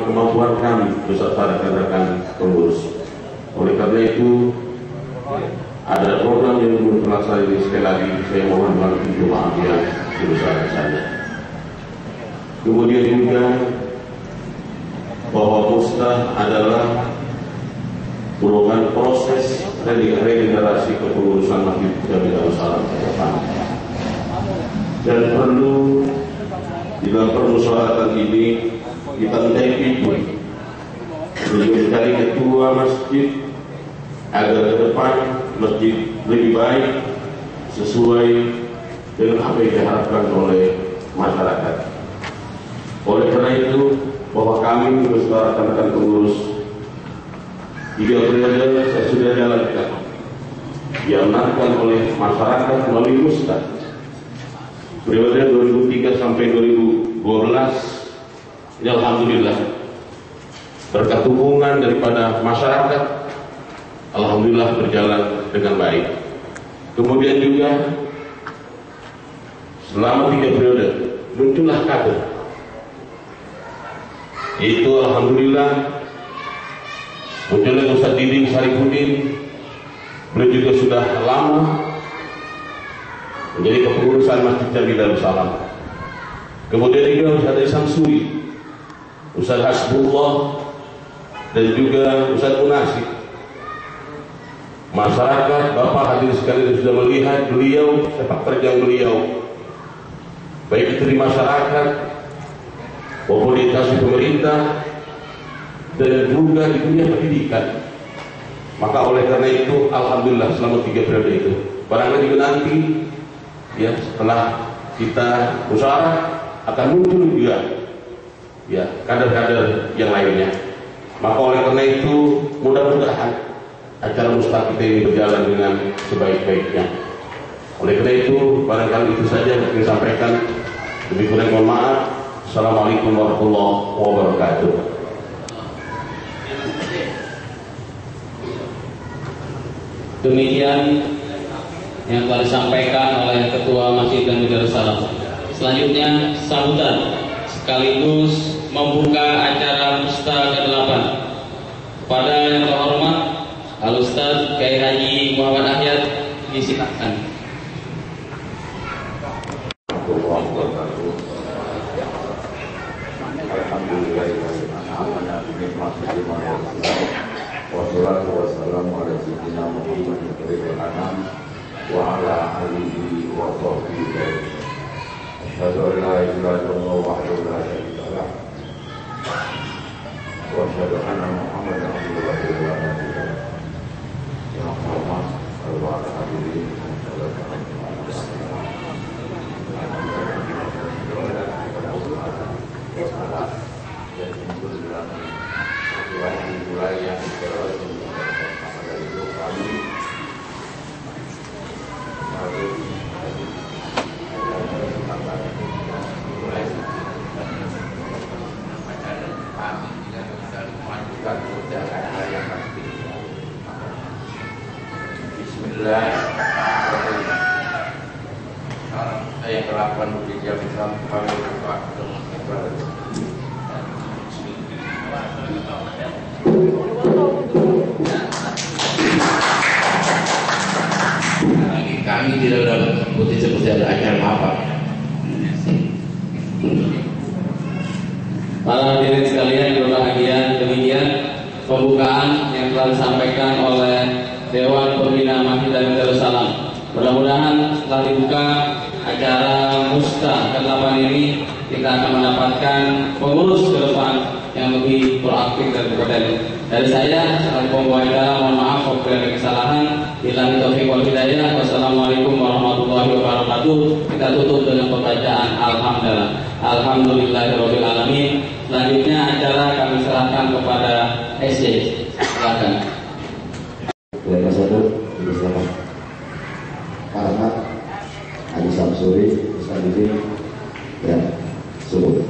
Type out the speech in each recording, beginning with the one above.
kemampuan kami beserta rekan-rekan pengurus. Oleh karena itu, ada program yang belum terlaksana ini. Sekali lagi saya mohon maaf yang sebesar-besarnya. Kemudian juga bahwa Mustah adalah merupakan proses regenerasi kepengurusan Masjid Jami Darussalam ke depan, dan perlu di dalam permusyawaratan ini kita mencari figur untuk mencari ketua masjid agar ke depan masjid lebih baik sesuai dengan apa yang diharapkan oleh masyarakat. Oleh karena itu, bahwa kami beserta rekan-rekan pengurus 3 periode saya sudah jalankan, diamankan oleh masyarakat melalui Mustah periode 2003 sampai 2012. Ini alhamdulillah berkat dukungan daripada masyarakat, alhamdulillah berjalan dengan baik. Kemudian juga selama 3 periode muncullah kader, itu alhamdulillah munculnya Ustaz Diding Sarifuddin. Beliau juga sudah lama menjadi kepengurusan Masjid Jami Darussalam. Kemudian juga Ustaz Ihsan Suri, Ustaz Hasbullah, dan juga Ustaz Munasib. Masyarakat, Bapak hadirin sekalian sudah melihat beliau, sepak terjang beliau, baik itu di masyarakat maupun di instansi pemerintah dan juga di dunia pendidikan. Maka oleh karena itu, alhamdulillah selama 3 periode itu, barangkali juga nanti ya setelah kita musyawarah akan muncul juga ya kader-kader yang lainnya. Maka oleh karena itu, mudah-mudahan acara Mustah kita ini berjalan dengan sebaik-baiknya. Oleh karena itu, barangkali itu saja yang saya sampaikan. Lebih kurang mohon maaf. Assalamualaikum warahmatullahi wabarakatuh. Demikian yang telah disampaikan oleh Ketua Masjid Jami Darussalam. Selanjutnya sambutan sekaligus membuka acara Mustah ke-8 kepada yang terhormat Al-Ustaz Kiai Haji Muhammad Ahyad, disilakan. Wassalatu wassalamu ala sayyidina Muhammadin khairil anam wa ala alihi wa sahbihi. Asyhadu an la ilaha illallah wahdahu la syarika lah wa asyhadu anna Muhammadan abduhu wa rasuluh. Ya Allah, wa ala alihi wilayah kami Bismillah. Saya ke-8 di Jami kami berdoa dengan ibadah. Kami tidak dapat sebutin seperti ada acara apa. Para hadirin sekalian berbahagia, demikian pembukaan yang telah disampaikan oleh Dewan Pembina Masjid Jami Darussalam. Mudah-mudahan setelah dibuka acara Mustah ke-8 ini, kita akan mendapatkan pengurus ke depan yang lebih proaktif dan berkompeten. Dari saya, selaku pembawa acara, mohon maaf apabila ada kesalahan. Billahi taufiq wal hidayah. Wassalamualaikum warahmatullahi wabarakatuh. Kita tutup dengan pembacaan Alhamdulillah. Alhamdulillahirabbil alamin. Selanjutnya acara kami serahkan kepada SC. Silakan. Yang satu, silakan. Pak Ahmad, Haji Samsuri, Ustaz Diding, dan Subuh.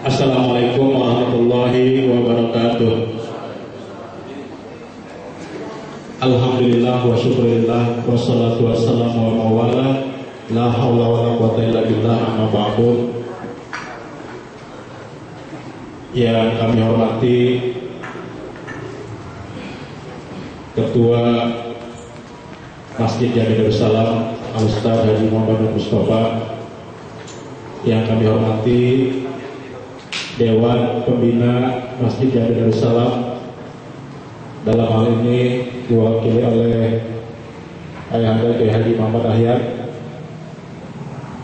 Assalamualaikum warahmatullahi wabarakatuh. Alhamdulillah wa syukurillah wassalatu wassalamu ala mawala la hawla wa la quwwata illa billah amma ba'du. Yang kami hormati Ketua Masjid Jami Darussalam Al-Ustaz Haji Muhammad Mustafa, yang kami hormati Dewan Pembina Masjid Jami Darussalam, dalam hal ini diwakili oleh Ayahanda Kiai Haji Muhammad Ahyar,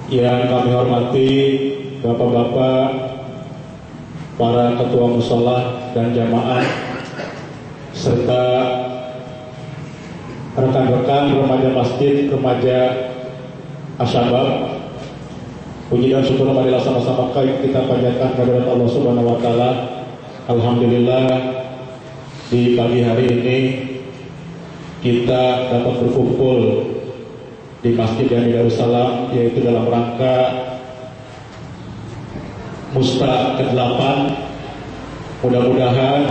yang kami hormati Bapak-bapak, para ketua mushola dan jamaah, serta rekan-rekan remaja masjid, remaja asyabab. Puji dan syukur marilah sama-sama kita panjatkan kehadirat Allah Subhanahu wa taala. Alhamdulillah, di pagi hari ini kita dapat berkumpul di Masjid Jami Darussalam, yaitu dalam rangka Musta ke-8. Mudah-mudahan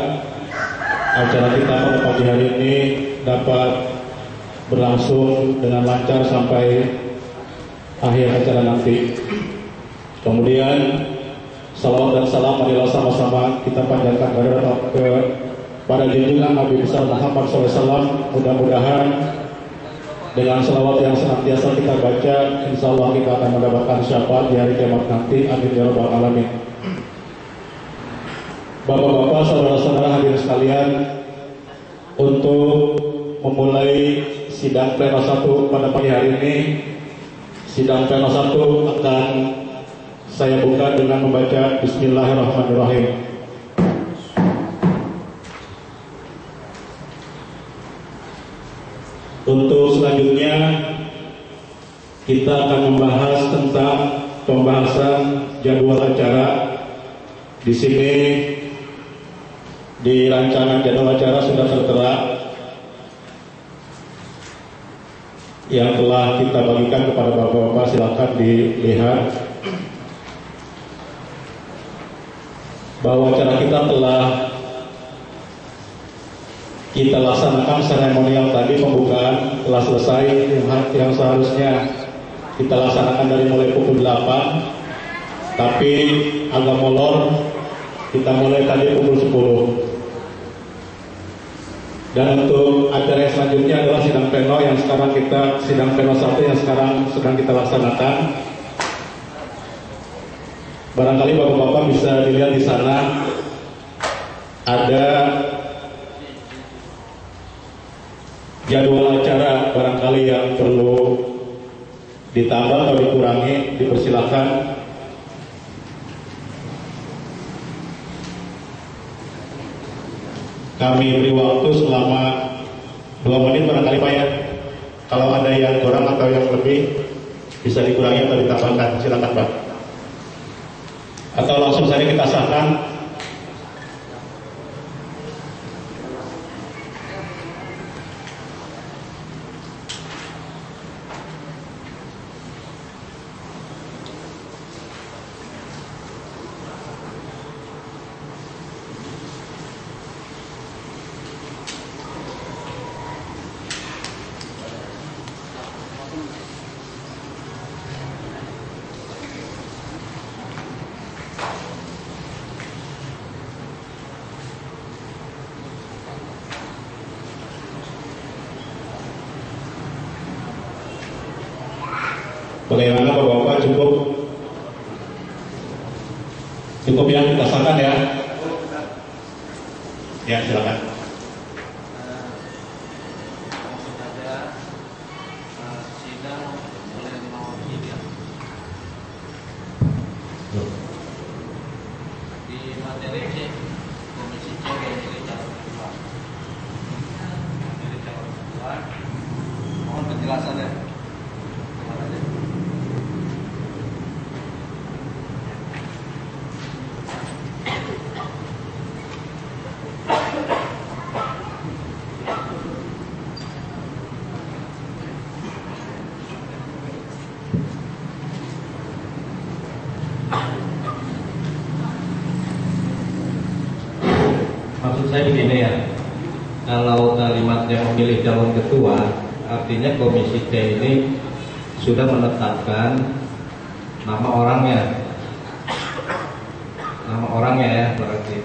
acara kita pada pagi hari ini dapat berlangsung dengan lancar sampai akhir acara nanti. Kemudian salawat dan salam marilah sama-sama kita panjatkan kepada junjungan Nabi besar Muhammad SAW. Mudah-mudahan dengan salawat yang senantiasa kita baca, insya Allah kita akan mendapatkan syafaat di hari kiamat nanti. Amin ya rabbal alamin. Bapak-bapak, saudara-saudara hadirin sekalian, untuk memulai sidang pleno 1 pada pagi hari ini, sidang pleno 1 akan saya buka dengan membaca Bismillahirrahmanirrahim. Untuk selanjutnya kita akan membahas tentang pembahasan jadwal acara. Di sini di rancangan jadwal acara sudah tertera yang telah kita bagikan kepada bapak-bapak, silakan dilihat bahwa acara kita telah kita laksanakan seremonial tadi, pembukaan telah selesai, yang seharusnya kita laksanakan dari mulai pukul 8, tapi agak molor, kita mulai tadi pukul 10. Dan untuk acara yang selanjutnya adalah sidang pleno yang sekarang sidang pleno 1 yang sekarang sedang kita laksanakan. Barangkali bapak-bapak bisa dilihat di sana ada jadwal acara, barangkali yang perlu ditambah atau dikurangi, dipersilakan. Kami beri waktu selama 2 menit barangkali Pak ya. Kalau ada yang kurang atau yang lebih bisa dikurangi atau ditambahkan, silakan Pak. Atau langsung saja kita sahkan. Bagaimana Bapak-bapak, cukup yang kita sahkan ya? Ya silakan. penjelasan ya. Maksud saya begini ya, kalau kalimatnya memilih calon ketua, artinya Komisi C ini sudah menetapkan nama orangnya ya berarti.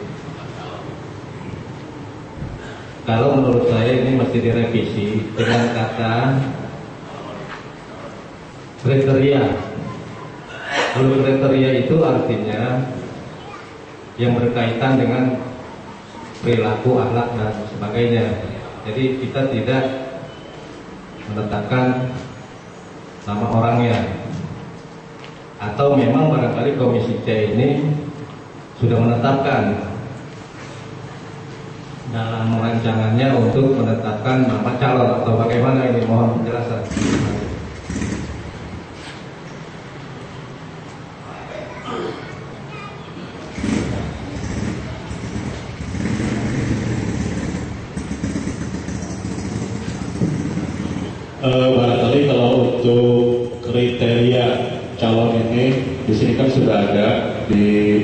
Kalau menurut saya ini mesti direvisi dengan kata kriteria. Kalau kriteria itu artinya yang berkaitan dengan perilaku, akhlak dan sebagainya. Jadi kita tidak menetapkan nama orangnya. Atau memang barangkali Komisi C ini sudah menetapkan dalam rancangannya untuk menetapkan nama calon atau bagaimana ini, mohon penjelasan. Barangkali kalau untuk kriteria calon ini di sini kan sudah ada di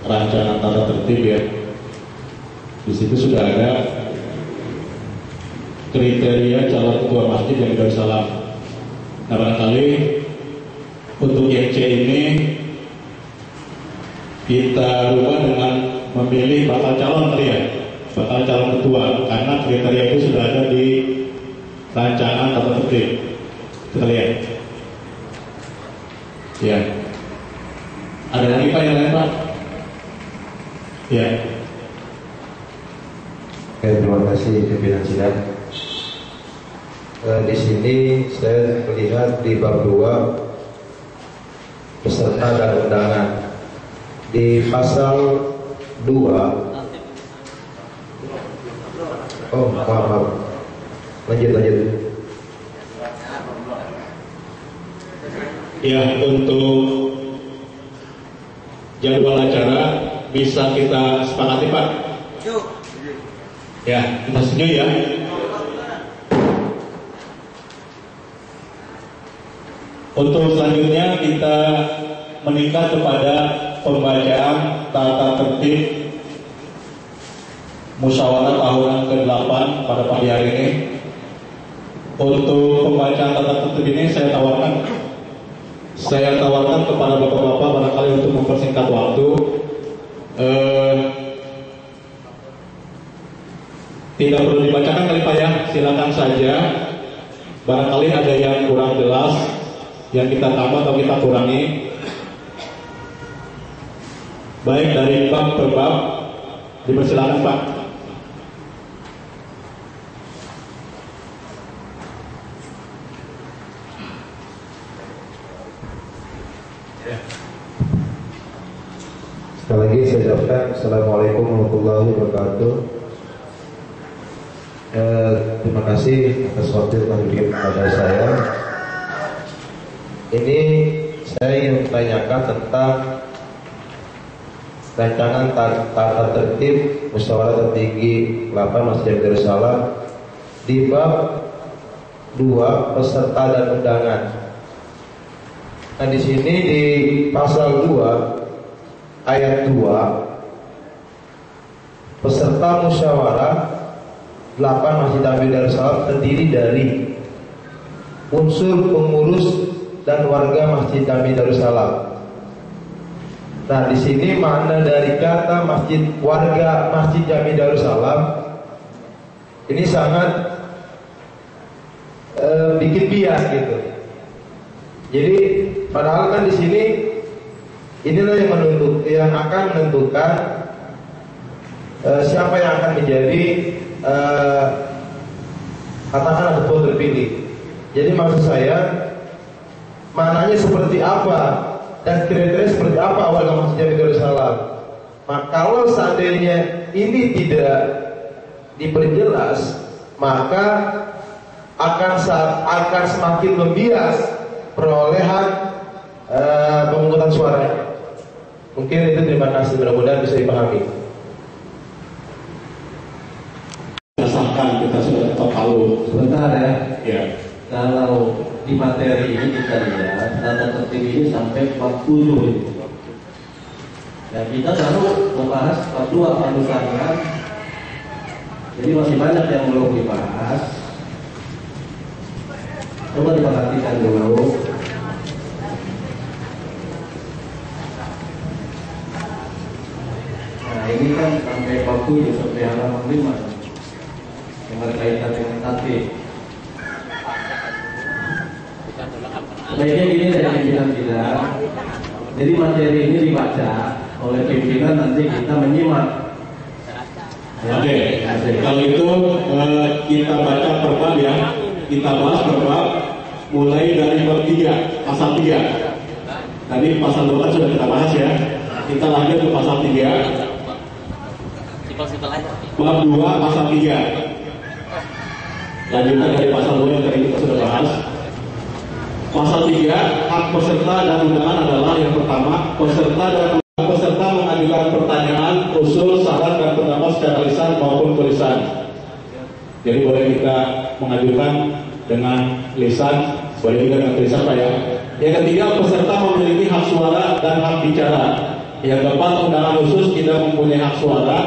rancangan tata tertib ya. Di situ sudah ada kriteria calon ketua masjid yang Darussalam. Nah, barangkali untuk yang C ini kita rubah dengan memilih bakal calon kali ya, bakal calon ketua, karena kriteria itu sudah ada di rancangan tata tertib. Kita lihat. Ya. Ada lagi Pak yang lain Pak? Ya. Oke, terima kasih pimpinan sidang. Di sini saya melihat di bab 2 peserta dan undangan di pasal 2. Oh, maaf. Lanjut. Ya, untuk jadwal acara bisa kita sepakati Pak. Ya, kita setuju ya. Untuk selanjutnya kita meningkat kepada pembacaan tata tertib musyawarah tahunan ke-8 pada pagi hari ini. Untuk pembacaan tata tertib ini saya tawarkan kepada bapak-bapak barangkali untuk mempersingkat waktu. Tidak perlu dibacakan kali Pak ya, silakan saja. Barangkali ada yang kurang jelas, yang kita tambah atau kita kurangi. Baik dari bab per bab, dipersilakan Pak. Sekali lagi saya ucapkan Assalamualaikum warahmatullahi wabarakatuh. Terima kasih atas waktu yang diberikan kepada saya. Ini saya ingin menanyakan tentang rancangan tata tertib musyawarah tertinggi 8 Masjid Darussalam di bab 2 peserta dan undangan. Nah, di sini di pasal 2 ayat 2 peserta musyawarah 8 Masjid Amir Darussalam terdiri dari unsur pengurus dan warga Masjid Amir Darussalam. Nah, di sini makna dari kata warga Masjid Amir Darussalam ini sangat bikin bias gitu. Jadi padahal kan di sini inilah yang akan menentukan siapa yang akan menjadi katakanlah ketua terpilih. Jadi maksud saya maknanya seperti apa dan kriteria seperti apa warga Masjid Darussalam. Nah, kalau seandainya ini tidak diperjelas, maka akan semakin membias perolehan pemungutan suara. Mungkin itu, terima kasih, mudah-mudahan bisa dipahami. Berdasarkan kita sudah tahu Sebentar ya. ya. Kalau di materi ini kita lihat tata tertib ini sampai 40 ini. Ya, kita baru membahas 42 panusangan. Jadi masih banyak yang belum dibahas. Coba diperhatikan dulu. Nah, ini kan sampai 40 sampai halaman 5 yang berkaitan dengan tatib. Baiknya gini dari pimpinan kita. Jadi materi ini dibaca oleh pimpinan, nanti kita menyimak. Ya. Oke, kalau itu kita baca per bab ya. Kita bahas per bab mulai dari bab 3, pasal 3. Tadi pasal 2 kan sudah kita bahas ya. Kita lanjut ke pasal 3. Bab 2 pasal 3. Lanjutan dari pasal 2 yang tadi kita sudah bahas. Pasal 3, hak peserta dan undangan adalah yang pertama, peserta mengajukan pertanyaan, usul, saran dan pendapat secara lisan maupun tulisan. Jadi boleh kita mengajukan dengan lisan, boleh juga dengan tulisan Pak ya. Yang ketiga, peserta memiliki hak suara dan hak bicara. Yang keempat, undangan khusus tidak mempunyai hak suara,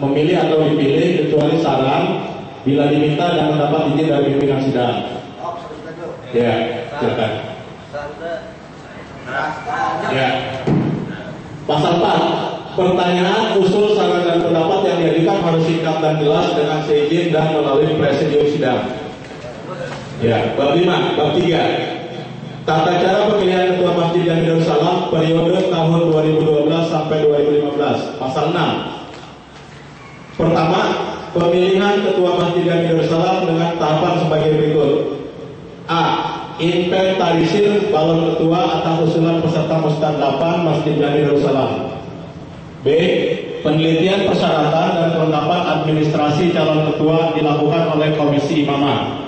memilih atau dipilih kecuali saran bila diminta dan mendapat izin dari pimpinan sidang. Ya, silakan. Ya. Pasal 4, pertanyaan, usul, saran dan pendapat yang diajukan harus singkat dan jelas dengan seizin dan melalui presidium sidang. Ya, bab 5, bab 3. Tata cara pemilihan ketua Masjid Jami Darussalam periode tahun 2012 sampai 2015. Pasal 6. Pertama, pemilihan ketua Masjid Jami Darussalam dengan tahapan sebagai berikut. A. Inventarisir balon ketua atas usulan peserta Mustan 8 Masjid Jami Darussalam. B. Penelitian persyaratan dan kelengkapan administrasi calon ketua dilakukan oleh Komisi Imamah.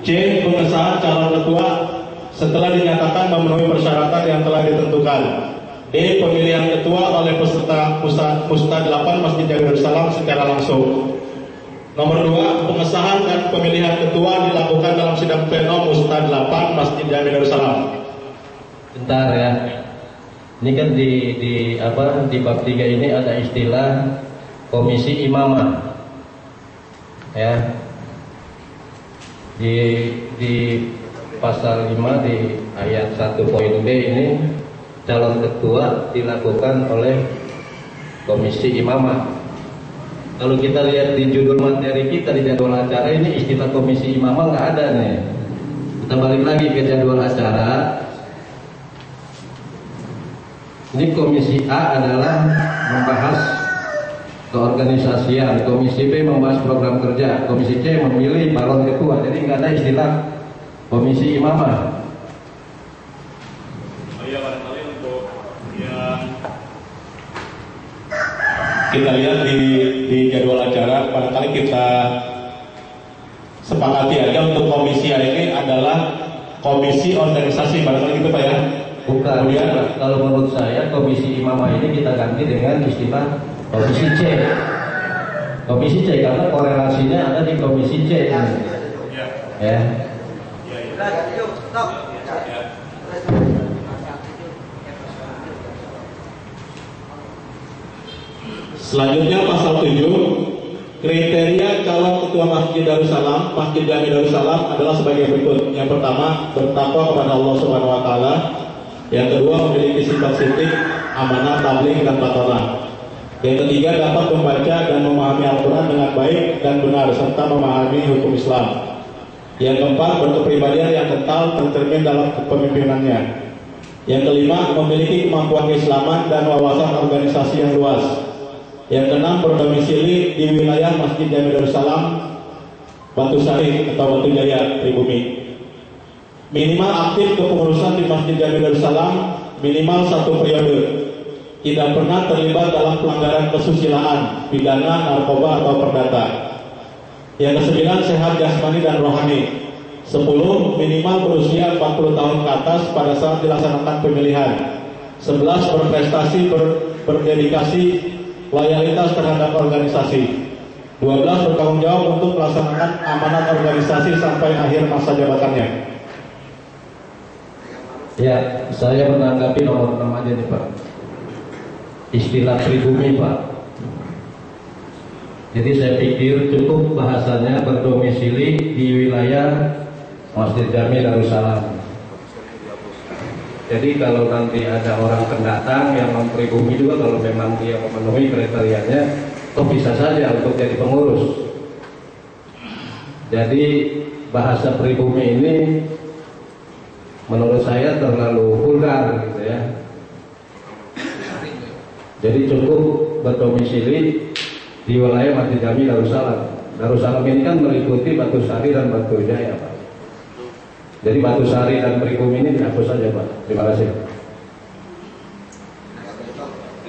C. Pengesahan calon ketua setelah dinyatakan memenuhi persyaratan yang telah ditentukan. D. Pemilihan ketua oleh peserta Mustan 8 Masjid Jami Darussalam secara langsung. Nomor 2, pengesahan dan pemilihan ketua dilakukan dalam sidang pleno Mustan 8 Masjid Jami Darussalam. Bentar ya. Ini kan di bab 3 ini ada istilah Komisi Imamah. Ya. Di pasal 5 di ayat 1 poin B ini calon ketua dilakukan oleh Komisi Imamah. Kalau kita lihat di judul materi kita di jadwal acara ini istilah Komisi Imamah nggak ada nih. Kita balik lagi ke jadwal acara. Ini Komisi A adalah membahas keorganisasian, Komisi B membahas program kerja, Komisi C memilih balon ketua. Jadi nggak ada istilah Komisi Imamah. Barangkali untuk yang kita lihat di jadwal acara, barangkali kita sepakati aja untuk komisi hari ini adalah komisi organisasi, barangkali gitu Pak ya. Bukan. Kemudian, kalau menurut saya Komisi Imamah ini kita ganti dengan istilah Komisi C. Komisi C karena korelasinya ada di Komisi C. Ya. Selanjutnya pasal 7, kriteria calon ketua Masjid Darussalam, Masjid Jami Darussalam adalah sebagai berikut. Yang pertama, bertakwa kepada Allah Subhanahu wa taala. Yang kedua, memiliki sifat sidik, amanah, tabligh dan patonah. Yang ketiga, dapat membaca dan memahami Al-Quran dengan baik dan benar serta memahami hukum Islam. Yang keempat, berkepribadian yang kental tercermin dalam kepemimpinannya. Yang kelima, memiliki kemampuan keislaman dan wawasan organisasi yang luas. Yang keenam, berdomisili di wilayah Masjid Jami Darussalam, Batu Sari atau Batu Jaya, Pribumi. Minimal aktif kepengurusan di Masjid Jami Darussalam minimal 1 periode. Tidak pernah terlibat dalam pelanggaran kesusilaan, pidana, narkoba atau perdata. Yang kesembilan, sehat jasmani dan rohani. 10. Minimal berusia 40 tahun ke atas pada saat dilaksanakan pemilihan. 11. Berprestasi, berdedikasi, loyalitas terhadap organisasi. 12. Bertanggung jawab untuk melaksanakan amanat organisasi sampai akhir masa jabatannya. Ya, saya menanggapi nomor 6 aja nih Pak. Istilah pribumi Pak. Jadi saya pikir cukup bahasanya berdomisili di wilayah Masjid Jami Darussalam. Jadi kalau nanti ada orang pendatang yang non-pribumi juga, kalau memang dia memenuhi kriterianya, toh bisa saja untuk jadi pengurus. Jadi bahasa pribumi ini menurut saya terlalu vulgar gitu ya. Jadi cukup berdomisili di wilayah Masjid Jami Darussalam. Darussalam ini kan meliputi Batu Sari dan Batu Jaya Pak. Jadi Batu Sari dan pribumi ini dihapus saja Pak. Terima kasih.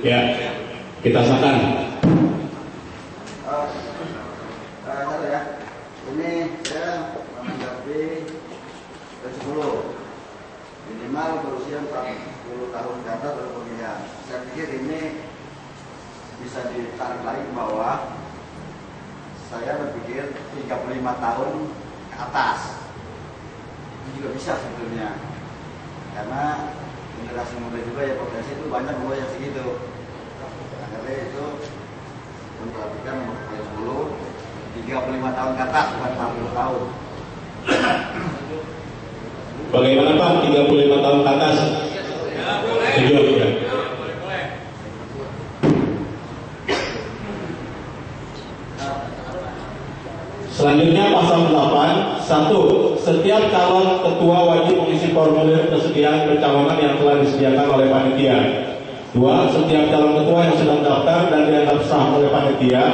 Ya, kita sahkan. Ini saya menanggapi 10 minimal berusia 40 tahun ke atas baru pemilihan. Saya pikir ini bisa ditarik lagi ke bawah. Saya berpikir 35 tahun ke atas itu juga bisa sebetulnya, karena generasi muda juga ya potensi itu banyak muda yang segitu. Karena itu memperhatikan nomor 10 35 tahun ke atas bukan 40 tahun. Bagaimana Pak 35 tahun ke atas? Setuju ya. Selanjutnya pasal 8. 1. Setiap calon ketua wajib mengisi formulir kesediaan pencalonan yang telah disediakan oleh panitia. 2. Setiap calon ketua yang sedang daftar dan dianggap sah oleh panitia,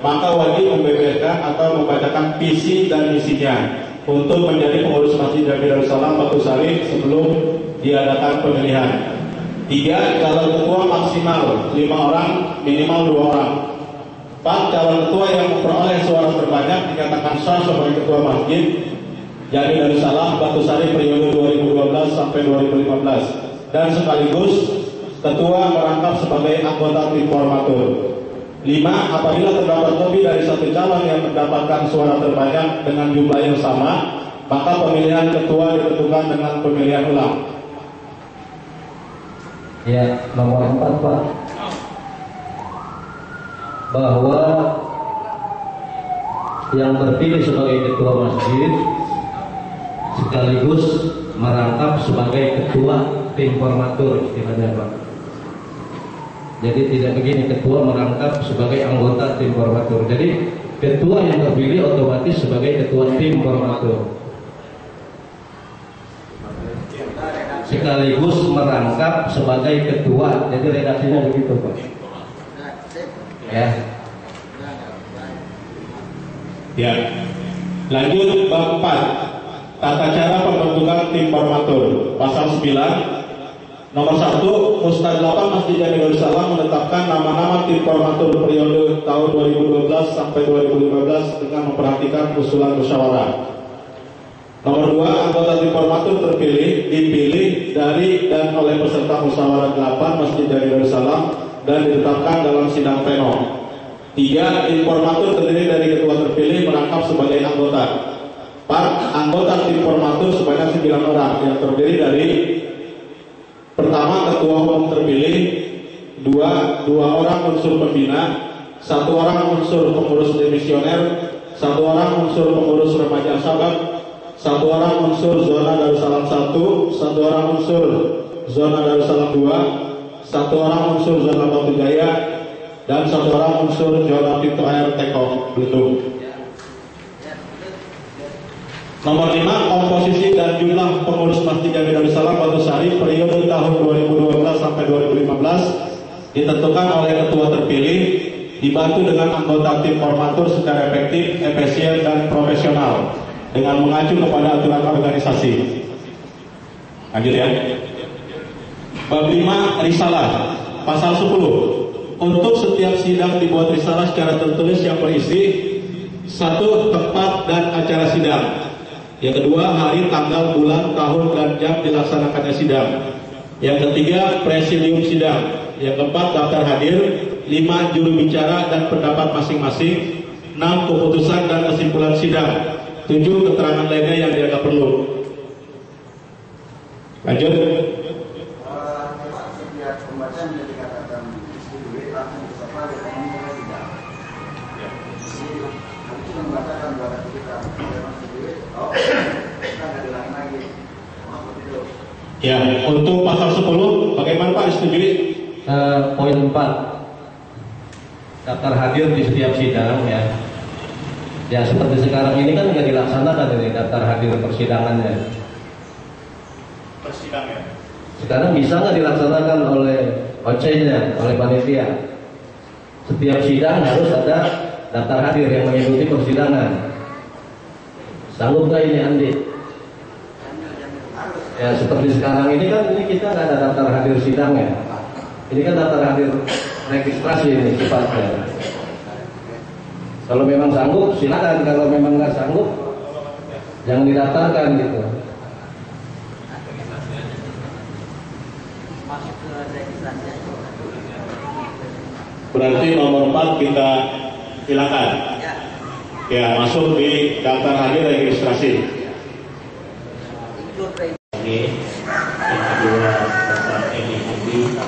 maka wajib membeberkan atau membacakan visi dan misinya untuk menjadi pengurus Masjid Jami Darussalam Batu Sari sebelum diadakan pemilihan. 3. Calon ketua maksimal 5 orang, minimal 2 orang. 4. Calon ketua yang memperoleh suara terbanyak dikatakan sah sebagai ketua Masjid Jami Darussalam Batu Sari periode 2012 sampai 2015 dan sekaligus ketua merangkap sebagai anggota tim formatur. 5. Apabila terdapat lebih dari 1 calon yang mendapatkan suara terbanyak dengan jumlah yang sama, maka pemilihan ketua ditentukan dengan pemilihan ulang. Ya, nomor 4 Pak, bahwa yang terpilih sebagai ketua masjid sekaligus merangkap sebagai ketua tim formatur istilahnya Pak. Jadi tidak begini, ketua merangkap sebagai anggota tim formatur. Jadi ketua yang terpilih otomatis sebagai ketua tim formatur, sekaligus merangkap sebagai ketua. Jadi redaksinya begitu Pak. Ya. Ya. Lanjut bab 4. Tata cara pembentukan tim formatur. Pasal 9. Nomor 1, Musnad 8 Masjid Jami Darussalam menetapkan nama-nama tim formatur periode tahun 2012 sampai 2015 dengan memperhatikan usulan musyawarah. Nomor 2, anggota tim formatur dipilih dari dan oleh peserta musyawarah 8 Masjid Jami Darussalam dan ditetapkan dalam sidang pleno. 3, tim formatur terdiri dari ketua terpilih merangkap sebagai anggota. 4, anggota tim formatur sebanyak 9 orang yang terdiri dari pertama, ketua umum terpilih, 2 orang unsur pembina, 1 orang unsur pengurus demisioner, 1 orang unsur pengurus remaja sabab, 1 orang unsur zona Darussalam 1, 1 orang unsur zona Darussalam 2, 1 orang unsur zona Batu Jaya, dan 1 orang unsur zona Pintu Air Tekong Belitung. Nomor 5, komposisi dan jumlah pengurus Masjid Jami Darussalam Batu Sari periode tahun 2012 sampai 2015 ditentukan oleh ketua terpilih, dibantu dengan anggota tim formatur secara efektif, efisien, dan profesional dengan mengacu kepada aturan organisasi. Lanjut ya. Bab 5, risalah. Pasal 10. Untuk setiap sidang dibuat risalah secara tertulis yang berisi 1. Tempat dan acara sidang. Yang kedua, hari, tanggal, bulan, tahun, dan jam dilaksanakannya sidang. Yang ketiga, presidium sidang. Yang keempat, daftar hadir. 5, juru bicara dan pendapat masing-masing. 6, keputusan dan kesimpulan sidang. 7, keterangan lainnya yang dianggap perlu. Lanjut. Setiap pembaca yang dikatakan disetujui langsung bersama dengan mulai sidang. Jadi kami cuma membacakan dua kali kita disetujui. Oh, kita nggak diulangi lagi. Maksud itu. Ya, untuk pasal 10, bagaimana Pak disetujui? Poin 4, daftar hadir di setiap sidang ya. Ya seperti sekarang ini kan nggak dilaksanakan ini daftar hadir persidangannya. Persidangan. Sekarang bisa nggak dilaksanakan oleh OC-nya, oleh panitia? Setiap sidang harus ada daftar hadir yang mengikuti persidangan. Sanggup nggak ini Andi? Ya seperti sekarang ini kan ini kita nggak ada daftar hadir sidangnya. Ini kan daftar hadir registrasi ini sifatnya. Kalau memang sanggup silakan, kalau memang nggak sanggup jangan didaftarkan gitu. Berarti nomor 4 kita silakan. Ya, masuk di daftar hadir registrasi. Oke, yang kedua Bapak Edi Hamdi, yang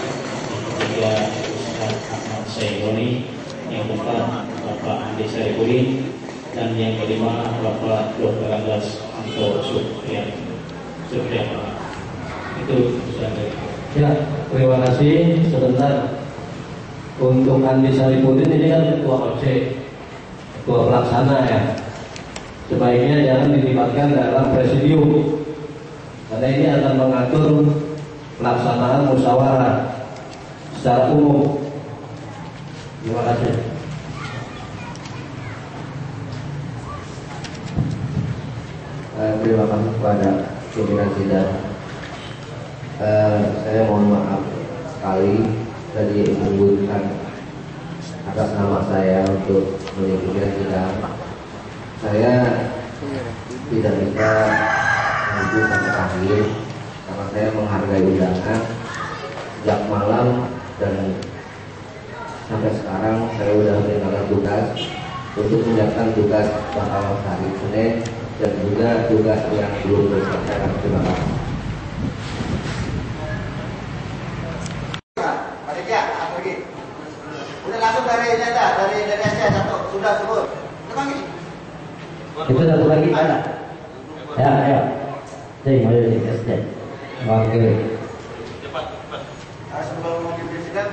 ketiga Ustaz Ahmad Sayyoni, yang keempat Bapak Andi Sarifudin, dan yang kelima Bapak Dr. Andas Anto Supriyatna. Itu sudah dari. Ya, terima kasih. Sebentar, untuk Andi Sarifudin ini kan ketua OC, ketua pelaksana ya. Sebaiknya jangan dilibatkan dalam presidium, karena ini akan mengatur pelaksanaan musyawarah secara umum. Terima kasih. Terima kasih kepada pimpinan sidang. Saya mohon maaf sekali tadi menyebutkan atas nama saya untuk mengikuti sidang. Saya tidak bisa menunggu sampai akhir karena saya menghargai undangan sejak malam dan sampai sekarang saya sudah meninggalkan tugas untuk menyiapkan tugas bakal hari Senin dan juga tugas yang belum terselesaikan. Terima kasih. Udah langsung dari data, dari SC satu, sudah sebut. Itu satu lagi ada. Ya, ayo. Jadi mau di SC. Oke. Sebelum mungkin presiden,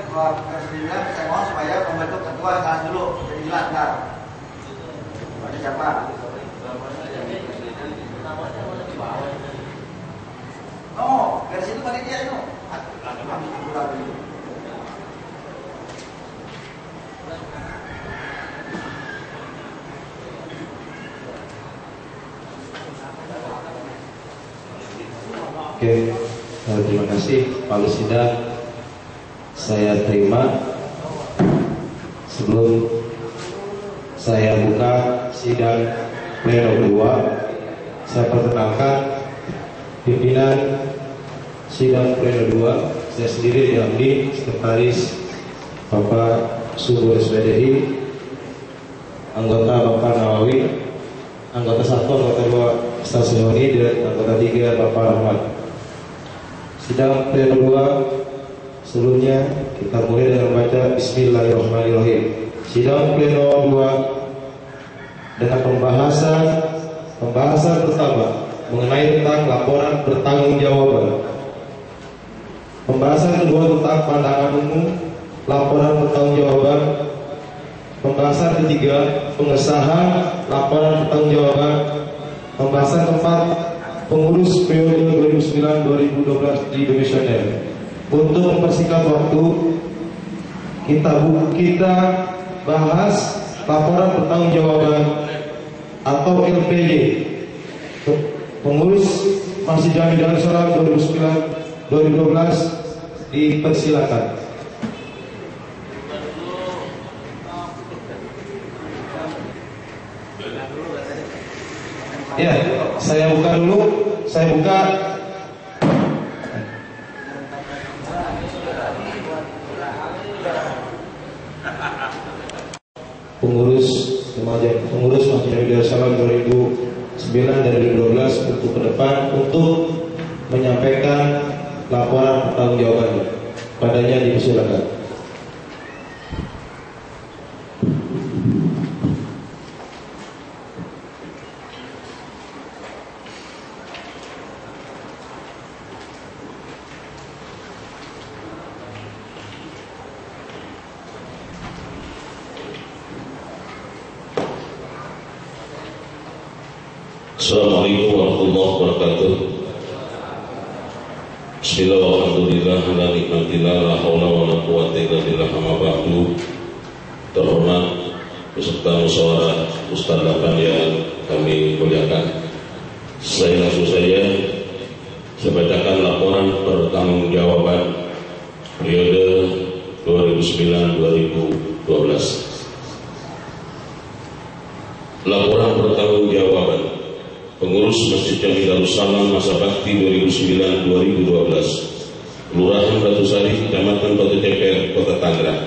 saya mohon supaya pembentuk ketua tahan dulu, jadi jelas ntar. Ada siapa? Oh, dari situ panitia itu. Oke, terima kasih Pak Sidang. Saya terima. Sebelum saya buka sidang pleno 2, saya perkenalkan pimpinan sidang pleno 2. Saya sendiri Hamdi, sekretaris Bapak Subur SPDI, anggota Bapak Nawawi, anggota 1, anggota 2 Ustaz Sayyoni, dan anggota 3 Bapak Rahmat. Sidang pleno 2, sebelumnya kita mulai dengan membaca Bismillahirrahmanirrahim. Sidang pleno 2 dengan pembahasan pertama mengenai tentang laporan pertanggungjawaban. Pembahasan kedua tentang pandangan umum laporan pertanggungjawaban. Pembahasan ketiga pengesahan laporan pertanggungjawaban. Pembahasan keempat pengurus periode 2009-2012 di Komisioner. Untuk mempersingkat waktu, kita bahas laporan pertanggungjawaban atau LPJ pengurus Masjid Jami Darussalam 2009-2012 dipersilakan. Ya, saya buka dulu. Saya buka. Pengurus Masjid Darussalam 2009 dan 2012 untuk ke depan untuk menyampaikan laporan pertanggungjawabannya. Padanya dipersilakan. Assalamualaikum warahmatullahi wabarakatuh. Bismillah walhamdulillah ala nikmatillah la haula wala quwwata illa billah amma ba'du. Terhormat peserta musyawarah Ustaz Lapan yang kami muliakan, langsung saya bacakan laporan pertanggungjawaban periode 2009-2012. Laporan pertanggungjawaban Pengurus Masjid Jami Darussalam masa bakti 2009-2012, Kelurahan Batu Sari, Kecamatan Batu Ceper, Kota Tangerang.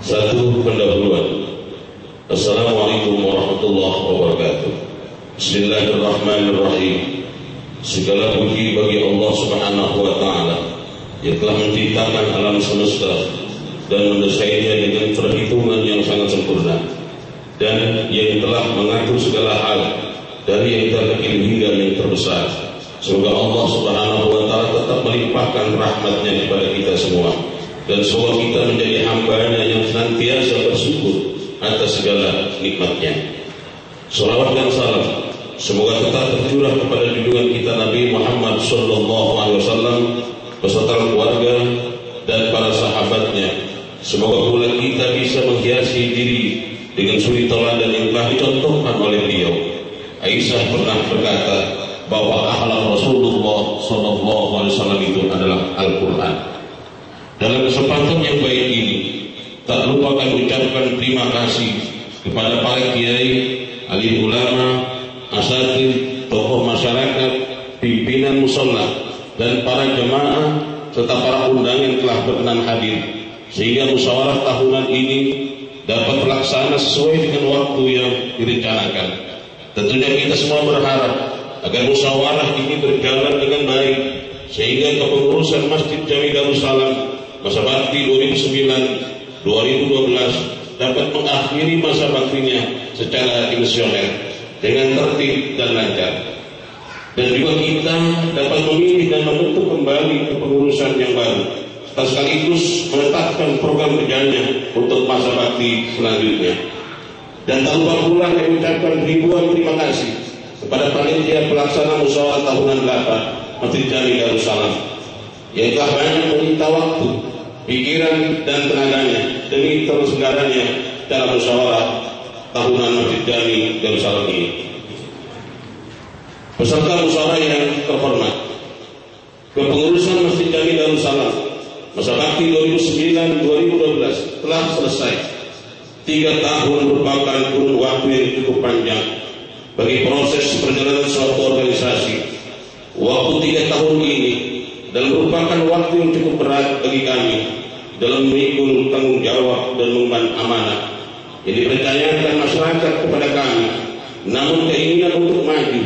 1. Pendahuluan. Assalamualaikum warahmatullahi wabarakatuh. Bismillahirrahmanirrahim. Segala puji bagi Allah Subhanahu wa Ta'ala yang telah menciptakan alam semesta dan mendesainnya dengan perhitungan yang sangat sempurna, dan yang telah mengatur segala hal dari yang terkecil hingga yang terbesar. Semoga Allah Subhanahu wa Ta'ala tetap melimpahkan rahmatnya kepada kita semua, dan semoga kita menjadi hamba-Nya yang senantiasa bersyukur atas segala nikmatnya. Salawat dan salam semoga tetap tercurah kepada junjungan kita Nabi Muhammad SAW beserta keluarga dan para sahabatnya. Semoga pula kita bisa menghiasi diri dengan suri teladan yang telah dicontohkan oleh beliau. Aisyah pernah berkata bahwa akhlak Rasulullah SAW itu adalah Al-Quran. Dalam kesempatan yang baik ini, tak lupa kami ucapkan terima kasih kepada para kiai, alim ulama, asatidz, tokoh masyarakat, pimpinan mushola, dan para jemaah serta para undangan yang telah berkenan hadir, sehingga musyawarah tahunan ini dapat terlaksana sesuai dengan waktu yang direncanakan. Tentunya kita semua berharap agar musyawarah ini berjalan dengan baik, sehingga kepengurusan Masjid Jami Darussalam masa bakti 2009-2012 dapat mengakhiri masa baktinya secara emosional dengan tertib dan lancar, dan juga kita dapat memilih dan membentuk kembali kepengurusan yang baru, sekaligus menetapkan program kerjanya untuk masa bakti selanjutnya. Dan tak lupa pula kami ucapkan ribuan terima kasih kepada panitia pelaksana musyawarah tahunan 8 Masjid Jami Darussalam yang telah banyak menyita waktu, pikiran, dan tenaganya demi terselenggaranya dalam musyawarah tahunan Masjid Jami Darussalam ini. Peserta musyawarah yang terhormat, kepengurusan Masjid Jami Darussalam masa bakti 2009-2012 telah selesai. 3 tahun merupakan kurun waktu yang cukup panjang bagi proses perjalanan suatu organisasi. Waktu 3 tahun ini dan merupakan waktu yang cukup berat bagi kami dalam memikul tanggung jawab dan mengemban amanah yang dipercayakan masyarakat kepada kami. Namun keinginan untuk maju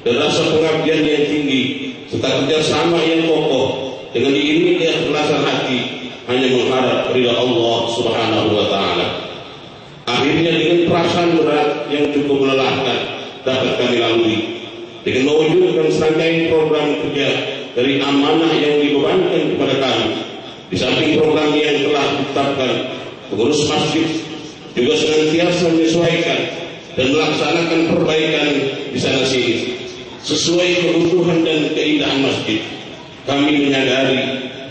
dan rasa pengabdian yang tinggi serta kerjasama yang kokoh dengan diiringi keikhlasan hati hanya mengharap ridha Allah Subhanahu wa Ta'ala. Akhirnya dengan perasaan berat yang cukup melelahkan dapat kami lalui dengan mewujudkan serangkaian program kerja dari amanah yang dibebankan kepada kami. Di samping program yang telah ditetapkan, pengurus masjid juga senantiasa menyesuaikan dan melaksanakan perbaikan di sana sini sesuai kebutuhan dan keindahan masjid. Kami menyadari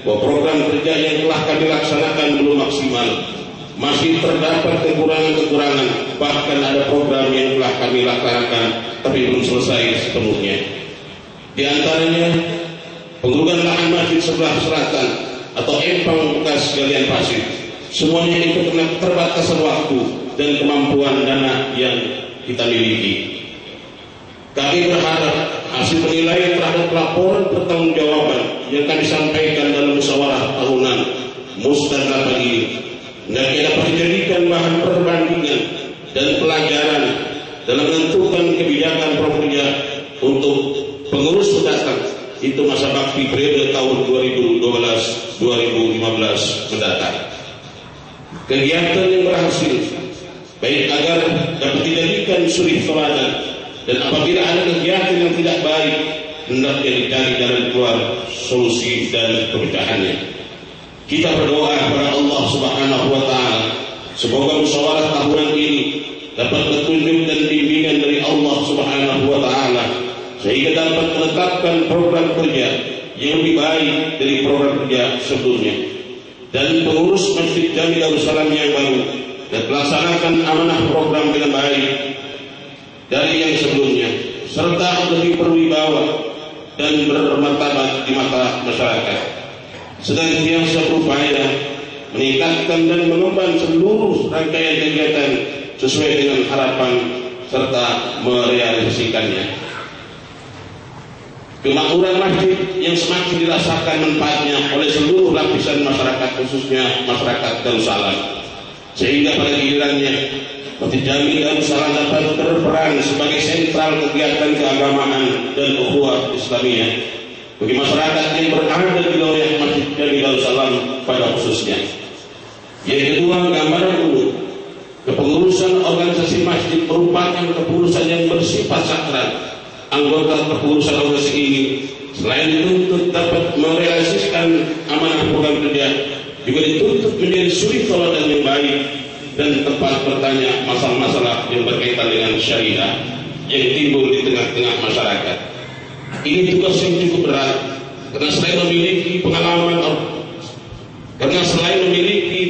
bahwa program kerja yang telah kami laksanakan belum maksimal. Masih terdapat kekurangan-kekurangan, bahkan ada program yang telah kami laksanakan tapi belum selesai sepenuhnya. Di antaranya penggunaan lahan masjid sebelah selatan atau empang bekas galian pasir. Semuanya itu karena keterbatasan waktu dan kemampuan dana yang kita miliki. Kami berharap hasil penilaian terhadap laporan pertanggungjawaban yang akan disampaikan dalam musyawarah tahunan Musdalifah ini dapat dijadikan bahan perbandingan dan pelajaran dalam menentukan kebijakan prokerja untuk pengurus mendatang, itu masa bakti periode tahun 2012-2015 mendatang. Kegiatan yang berhasil baik agar dapat dijadikan suri teladan, dan apabila ada kegiatan yang tidak baik hendaknya dicari jalan keluar, solusi dan pemecahannya. Kita berdoa kepada Allah Subhanahu wa taala semoga musyawarah tahunan ini dapat petunjuk dan bimbingan dari Allah Subhanahu wa taala sehingga dapat menetapkan program kerja yang lebih baik dari program kerja sebelumnya, dan pengurus Masjid Jami Darussalam yang baru dan melaksanakan amanah program dengan baik dari yang sebelumnya, serta lebih berwibawa dan bermartabat di mata masyarakat. Senantiasa berupaya meningkatkan dan mengemban seluruh rangkaian kegiatan sesuai dengan harapan serta merealisasikannya. Kemakmuran masjid yang semakin dirasakan manfaatnya oleh seluruh lapisan masyarakat, khususnya masyarakat Darussalam, sehingga pada gilirannya Masjid Jami Darussalam dapat berperan sebagai sentral kegiatan keagamaan dan ukhuwah Islamiyah bagi masyarakat yang berada di wilayah Masjid Jami Darussalam pada khususnya. Yang kedua, gambaran umum kepengurusan organisasi masjid merupakan kepengurusan yang bersifat sakral. Anggota kepengurusan organisasi ini selain dituntut dapat merealisasikan amanah program kerja, juga dituntut menjadi suri teladan yang baik dan tempat bertanya masalah-masalah yang berkaitan dengan syariah yang timbul di tengah-tengah masyarakat. Ini tugas yang cukup berat karena selain memiliki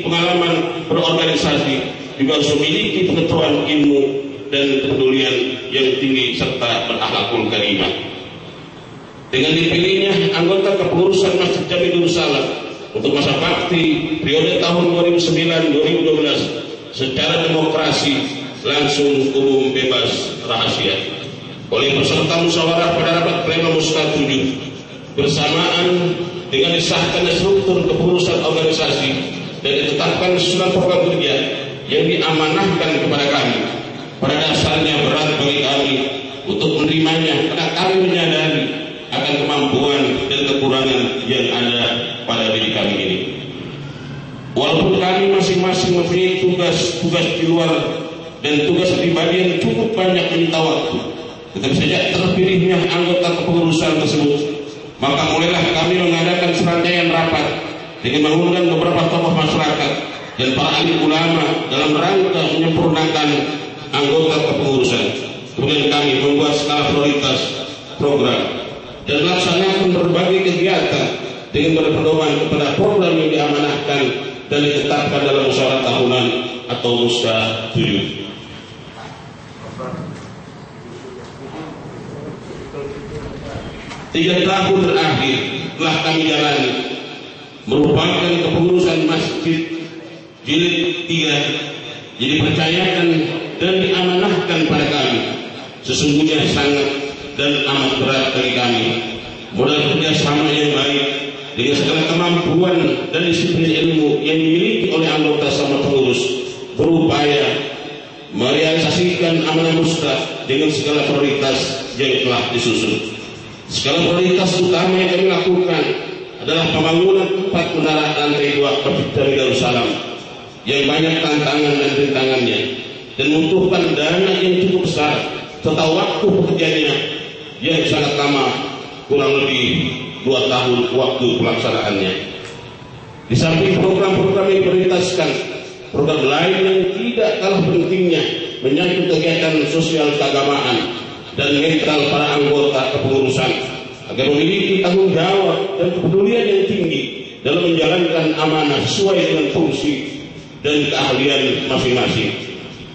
pengalaman berorganisasi, juga harus memiliki pengetahuan ilmu dan kepedulian yang tinggi serta berakhlakul karimah. Dengan dipilihnya anggota kepengurusan Masjid Jami Darussalam untuk masa bakti periode tahun 2009-2012 secara demokrasi, langsung, umum, bebas, rahasia oleh peserta musyawarah pada rapat pleno Musda 7 bersamaan dengan disahkannya struktur kepengurusan organisasi dan ditetapkan susunan program kerja yang diamanahkan kepada kami. Pada dasarnya berat bagi kami untuk menerimanya karena kami menyadari akan kemampuan dan kekurangan yang ada pada diri kami ini. Walaupun kami masing-masing mempunyai tugas di luar dan tugas pribadi yang cukup banyak menyita waktu, tetapi sejak terpilihnya anggota kepengurusan tersebut, maka mulailah kami mengadakan serangkaian rapat dengan mengundang beberapa tokoh masyarakat dan para ahli ulama dalam rangka menyempurnakan anggota kepengurusan. Kemudian kami membuat skala prioritas program dan melaksanakan berbagai kegiatan dengan berpedoman kepada program yang diamanahkan dan ditetapkan dalam musyawarah tahunan atau Musda 7. 3 tahun terakhir telah kami jalani merupakan kepengurusan masjid jilid 3 jadi dipercayakan dan diamanahkan pada kami. Sesungguhnya sangat dan amat berat bagi kami. Modal kerjasama yang baik dengan segala kemampuan dan disiplin ilmu yang dimiliki oleh anggota sama pengurus berupaya merealisasikan amanah Musda dengan segala prioritas yang telah disusun. Skala prioritas utama yang kami lakukan adalah pembangunan 4 menara lantai 2 Masjid Jami Darussalam yang banyak tantangan dan rintangannya dan membutuhkan dana yang cukup besar serta waktu pekerjaannya yang sangat lama, kurang lebih 2 tahun waktu pelaksanaannya. Di samping program-program yang diprioritaskan, program lain yang tidak kalah pentingnya menyangkut kegiatan sosial keagamaan dan mental para anggota kepengurusan agar memiliki tanggung jawab dan kepedulian yang tinggi dalam menjalankan amanah sesuai dengan fungsi dan keahlian masing-masing.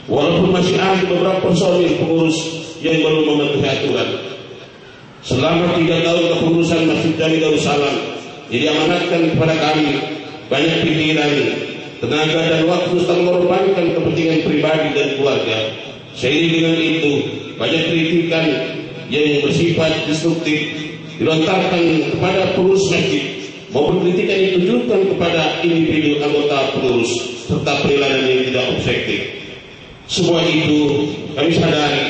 Walaupun masih ada beberapa personil pengurus yang belum mematuhi aturan, selama 3 tahun kepengurusan Masjid Jami Darussalam yang diamanatkan kepada kami, banyak pikiran, tenaga dan waktu serta mengorbankan kepentingan pribadi dan keluarga. Seiring dengan itu, banyak kritikan yang bersifat destruktif dilontarkan kepada pengurus masjid maupun kritikan yang ditujukan kepada individu anggota pengurus serta penilaian yang tidak objektif. Semua itu kami sadari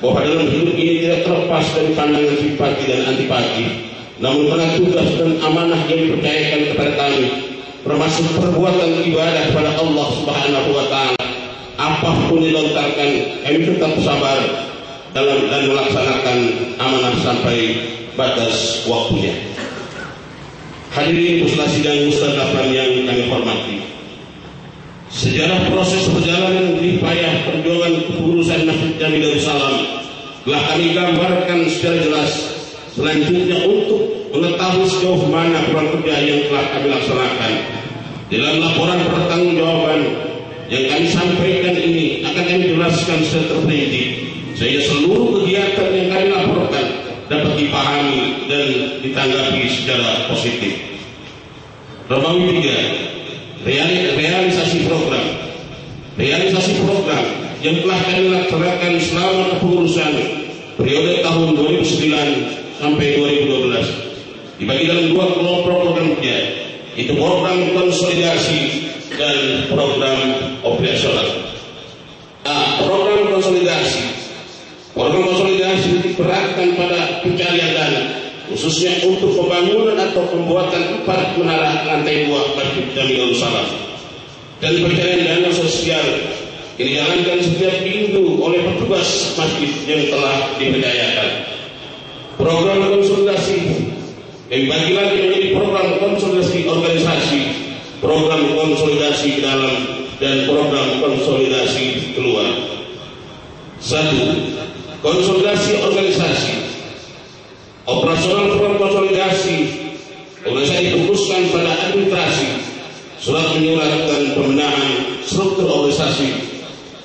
bahwa dalam hidup ini tidak terlepas dari pandangan simpati dan antipati, namun karena tugas dan amanah yang dipercayakan kepada kami, termasuk perbuatan ibadah kepada Allah Subhanahu wa Ta'ala, apapun dilontarkan, kami tetap sabar dalam dan melaksanakan amanah sampai batas waktunya. Hadirin muslimin sidang mustadafan yang kami hormati, sejarah proses perjalanan payah perjuangan kepengurusan Masjid Jami Darussalam telah kami gambarkan secara jelas. Selanjutnya, untuk mengetahui sejauh mana peran kerja yang telah kami laksanakan dalam laporan pertanggungjawaban yang kami sampaikan ini akan kami jelaskan secara terperinci sehingga seluruh kegiatan yang kami laporkan dapat dipahami dan ditanggapi secara positif. Romawi 3, realisasi program yang telah kami laksanakan selama kepengurusan periode tahun 2009 sampai 2012 dibagi dalam dua kelompok program kerja, itu program konsolidasi dan program operasional. Program konsolidasi diberatkan pada pencarian dana, khususnya untuk pembangunan atau pembuatan 4 menara lantai 2 Masjid Jami Darussalam, dan pencarian dana sosial ini dijalankan setiap minggu oleh petugas masjid yang telah dipercayakan. Program konsolidasi dibagi lagi menjadi program konsolidasi organisasi, program konsolidasi dalam, dan program konsolidasi keluar. 1. Konsolidasi organisasi. Operasional program konsolidasi difokuskan pada administrasi, surat menyurat dan pembenahan struktur organisasi.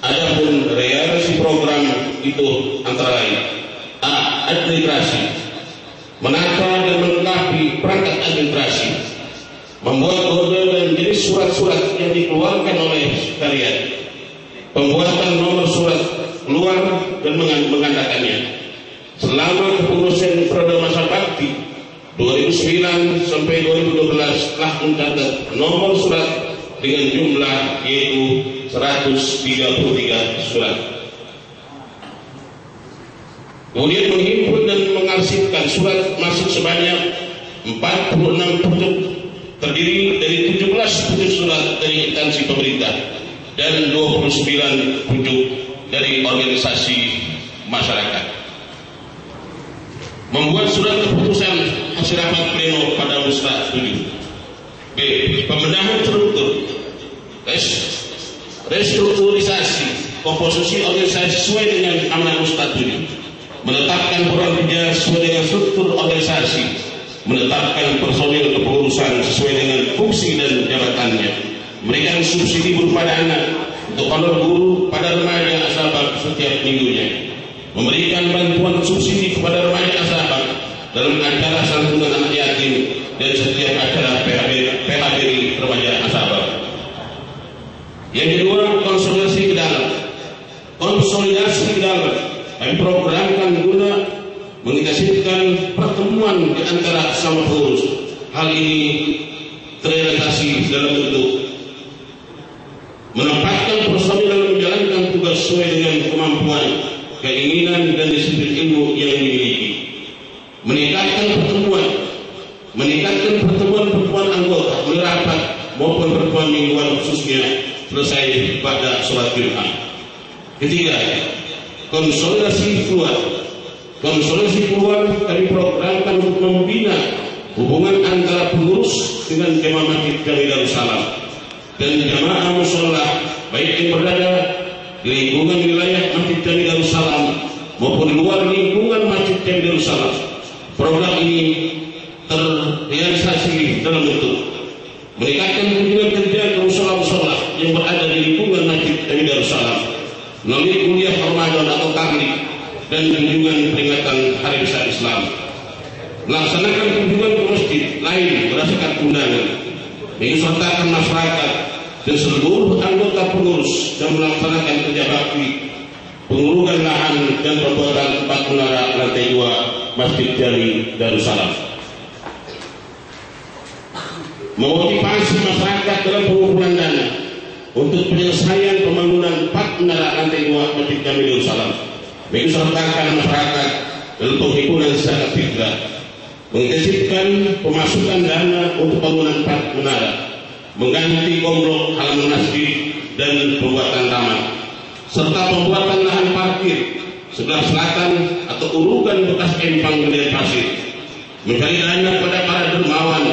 Adapun realisasi program itu antara lain: A. Administrasi, menata dan melengkapi perangkat administrasi, membuat kode dan jenis surat-surat yang dikeluarkan oleh sekalian, pembuatan nomor surat keluar dan menggandakannya. Selama kepengurusan periode masa bakti 2009 sampai 2012 telah mencatat nomor surat dengan jumlah yaitu 133 surat. Kemudian menghimpun dan mengarsipkan surat masuk sebanyak 46 pucuk, terdiri dari 17 pucuk surat dari instansi pemerintah dan 29 pucuk dari organisasi masyarakat. Membuat surat keputusan hasil rapat pleno pada Musra 7. B. Pembenahan struktur, restrukturisasi komposisi organisasi sesuai dengan amanah Musra 7, menetapkan program kerja sesuai dengan struktur organisasi, menetapkan personil kepengurusan sesuai dengan fungsi dan jabatannya, memberikan subsidi berupa dana untuk honor guru pada remaja asabak setiap minggunya, memberikan bantuan subsidi kepada remaja asabak dalam acara santunan anak yatim dan setiap acara PHBRI remaja asabak. Yang kedua, konsolidasi ke dalam. Konsolidasi ke dalam kami programkan guna mengintensifkan pertemuan di antara sesama pengurus. Hal ini terrealisasi dalam bentuk menempatkan personil dalam menjalankan tugas sesuai dengan kemampuan, keinginan dan disiplin ilmu yang dimiliki. Meningkatkan pertemuan anggota mulai rapat maupun pertemuan mingguan khususnya selesai pada sholat Jumat. Ketiga, konsolidasi keluar. Konsolidasi keluar kami programkan untuk membina hubungan antara pengurus dengan jemaah Masjid Jami Darussalam dan jamaah mushola baik yang berada di lingkungan wilayah Masjid Jami Darussalam maupun di luar lingkungan Masjid Jami Darussalam. Program ini terrealisasi dalam bentuk meningkatkan kunjungan kerja ke mushola-mushola yang berada di lingkungan Masjid Jami Darussalam melalui kuliah Ramadan atau taklik dan kunjungan peringatan Hari Besar Islam, melaksanakan kunjungan ke masjid lain berdasarkan undangan, mengikutsertakan masyarakat dan seluruh anggota pengurus dan melaksanakan kerja bakti pengurugan lahan dan pembuatan 4 menara lantai Masjid Jami Darussalam. Memotivasi masyarakat dalam pengumpulan dana untuk penyelesaian pembangunan 4 menara lantai 2 Masjid Jami Darussalam, mengikutsertakan masyarakat dalam penghimpunan zakat fitrah, mengintensifkan pemasukan dana untuk bangunan 4 menara, mengganti komplok halaman masjid dan pembuatan taman, serta pembuatan lahan parkir sebelah selatan atau urugan bekas empang galian pasir, mencari dana pada para dermawan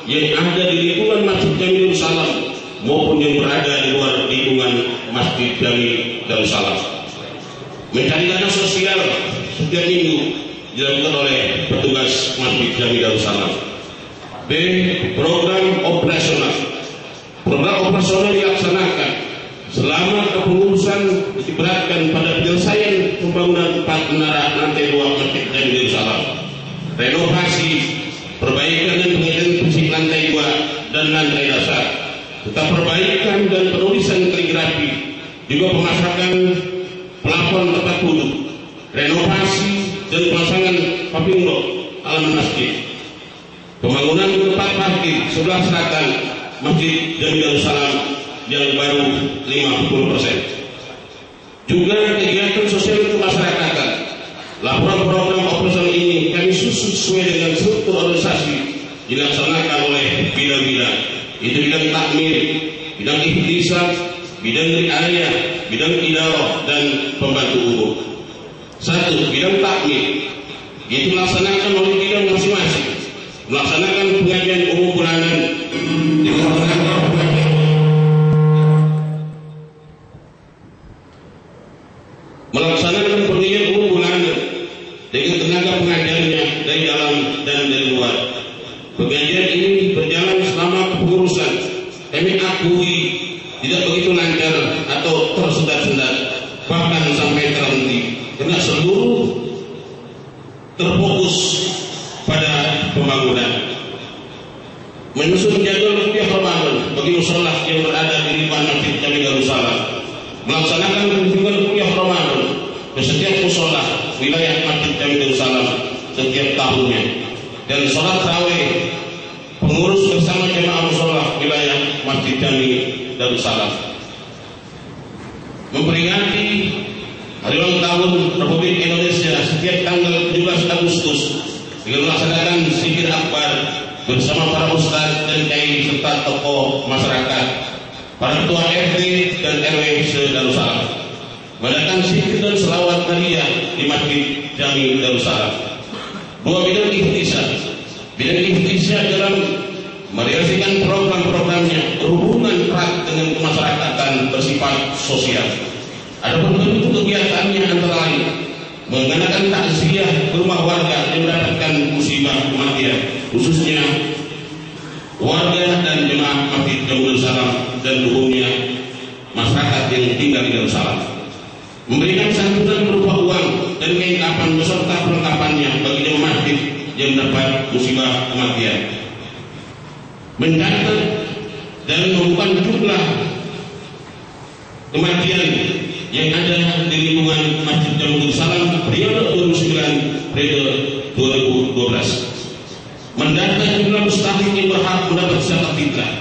yang ada di lingkungan Masjid Jami Darussalam maupun yang berada di luar lingkungan Masjid Jami Darussalam, mencari dana sosial setiap minggu dilakukan oleh petugas Masjid Jami Darussalam. B. Program operasional dilaksanakan selama kepengurusan diberatkan pada penyelesaian pembangunan 4 menara lantai 2 Masjid Jami Darussalam, renovasi, perbaikan dan pengecekan fisik lantai 2 dan lantai dasar, serta perbaikan dan penulisan kaligrafi, juga pemasangan plafon tempat duduk, renovasi dan pemasangan paving block halaman masjid, pembangunan tempat parkir sebelah selatan Masjid Jami Darussalam yang baru 50%. Juga kegiatan sosial kemasyarakatan. Laporan program operasional ini kami susun sesuai dengan struktur organisasi dilaksanakan oleh bidang-bidang. Itu bidang takmir, bidang ihtisab, bidang riayah, bidang idarah dan pembantu umum. 1. Bidang takmir, itu dilaksanakan oleh bidang masing-masing. Melaksanakan pengajian umum bulanan, melaksanakan pengajian umum bulanan dengan tenaga pengajarnya dari dalam dan dari luar. Pengajian ini berjalan selama kepengurusan. Kami akui tidak begitu lancar atau tersendat-sendat, bahkan sampai terhenti, karena seluruh terfokus pada pembangunan. Menyusun jadwal rupiah Ramadan bagi musholah yang berada di lingkungan Masjid Jami Darussalam, melaksanakan kunjungan rupiah Ramadan ke setiap musholah wilayah Masjid Jami Darussalam setiap tahunnya, dan sholat tarawih pengurus bersama jemaah musholah wilayah Masjid Jami Darussalam, memperingati hari ulang tahun Republik Indonesia setiap tanggal 17 Agustus dengan melaksanakan zikir akbar bersama para ustaz dan kiai serta tokoh masyarakat, para ketua RT dan RW se-Darussalam, mengadakan zikir dan selawat Maria di Masjid Jami Darussalam. 2. Bidang ihtisab. Bidang ihtisab dalam merealisasikan program-programnya berhubungan erat dengan kemasyarakatan bersifat sosial. Adapun bentuk kegiatannya antara lain mengadakan takziah ke rumah warga yang mendapatkan musibah kematian, khususnya warga dan jemaah Masjid Jami Darussalam dan umumnya masyarakat yang tinggal di Darussalam, memberikan santunan berupa uang dan kain kafan beserta perlengkapannya bagi jemaah masjid yang mendapat musibah kematian, mencatat dan membuka jumlah kematian yang ada di lingkungan Masjid Jami Darussalam periode 2009 periode 2012, mendata jumlah mustahik yang berhak mendapat zakat fitrah,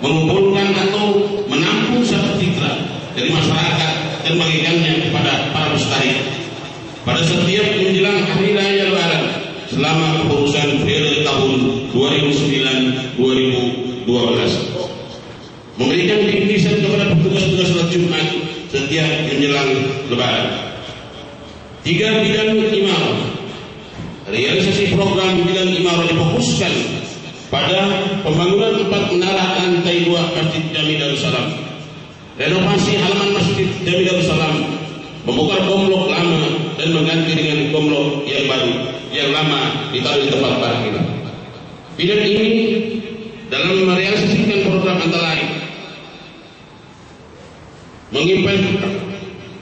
mengumpulkan atau menampung zakat fitrah dari masyarakat dan bagikannya kepada para mustahik pada setiap menjelang hari raya Lebaran selama kepengurusan periode tahun 2009-2012, memberikan bingkisan kepada petugas-petugas salat Jumat setiap menjelang Lebaran. 3. Bidang imarah. Realisasi program bidang imarah difokuskan pada pembangunan 4 menara lantai 2 Masjid Jami Darussalam, renovasi halaman Masjid Jami Darussalam, membongkar komplok lama dan mengganti dengan komplok yang baru yang lama ditaruh di tempat parkir. Bidang ini dalam merealisasikan program antara lain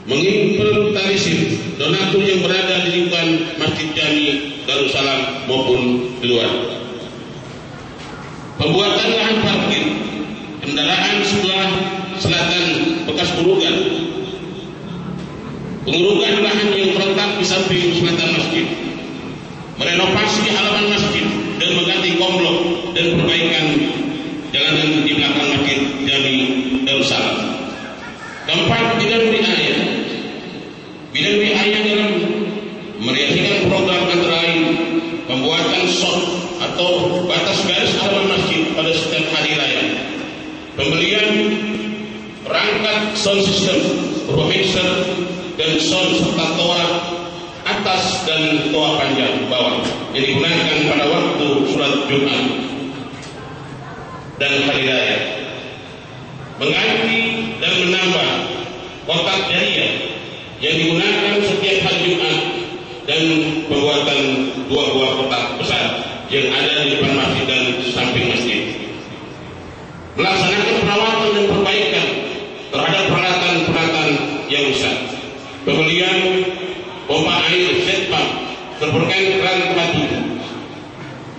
mengimplementasi donatur yang berada di lingkungan Masjid Jami Darussalam maupun di luar, pembuatan lahan parkir kendaraan sebelah selatan bekas urugan, pengurugan lahan yang terletak di samping selatan masjid, merenovasi halaman masjid dan mengganti komplok dan perbaikan jalanan di belakang masjid Jami Darussalam. Keempat, bidang riayah. Bidang riayah dalam merealisasikan program antara lain pembuatan shot atau batas garis halaman masjid pada setiap hari raya, pembelian perangkat sound system berupa mixer dan sound serta toa atas dan toa panjang bawah yang digunakan pada waktu sholat Jumat dan hari raya, mengganti dan menambah kotak jariah yang digunakan setiap hari Jumat dan pembuatan 2 buah kotak besar yang ada di depan masjid dan samping masjid, melaksanakan perawatan dan perbaikan terhadap peralatan-peralatan yang rusak, pembelian pompa air set pump berperkan keran tempat duduk,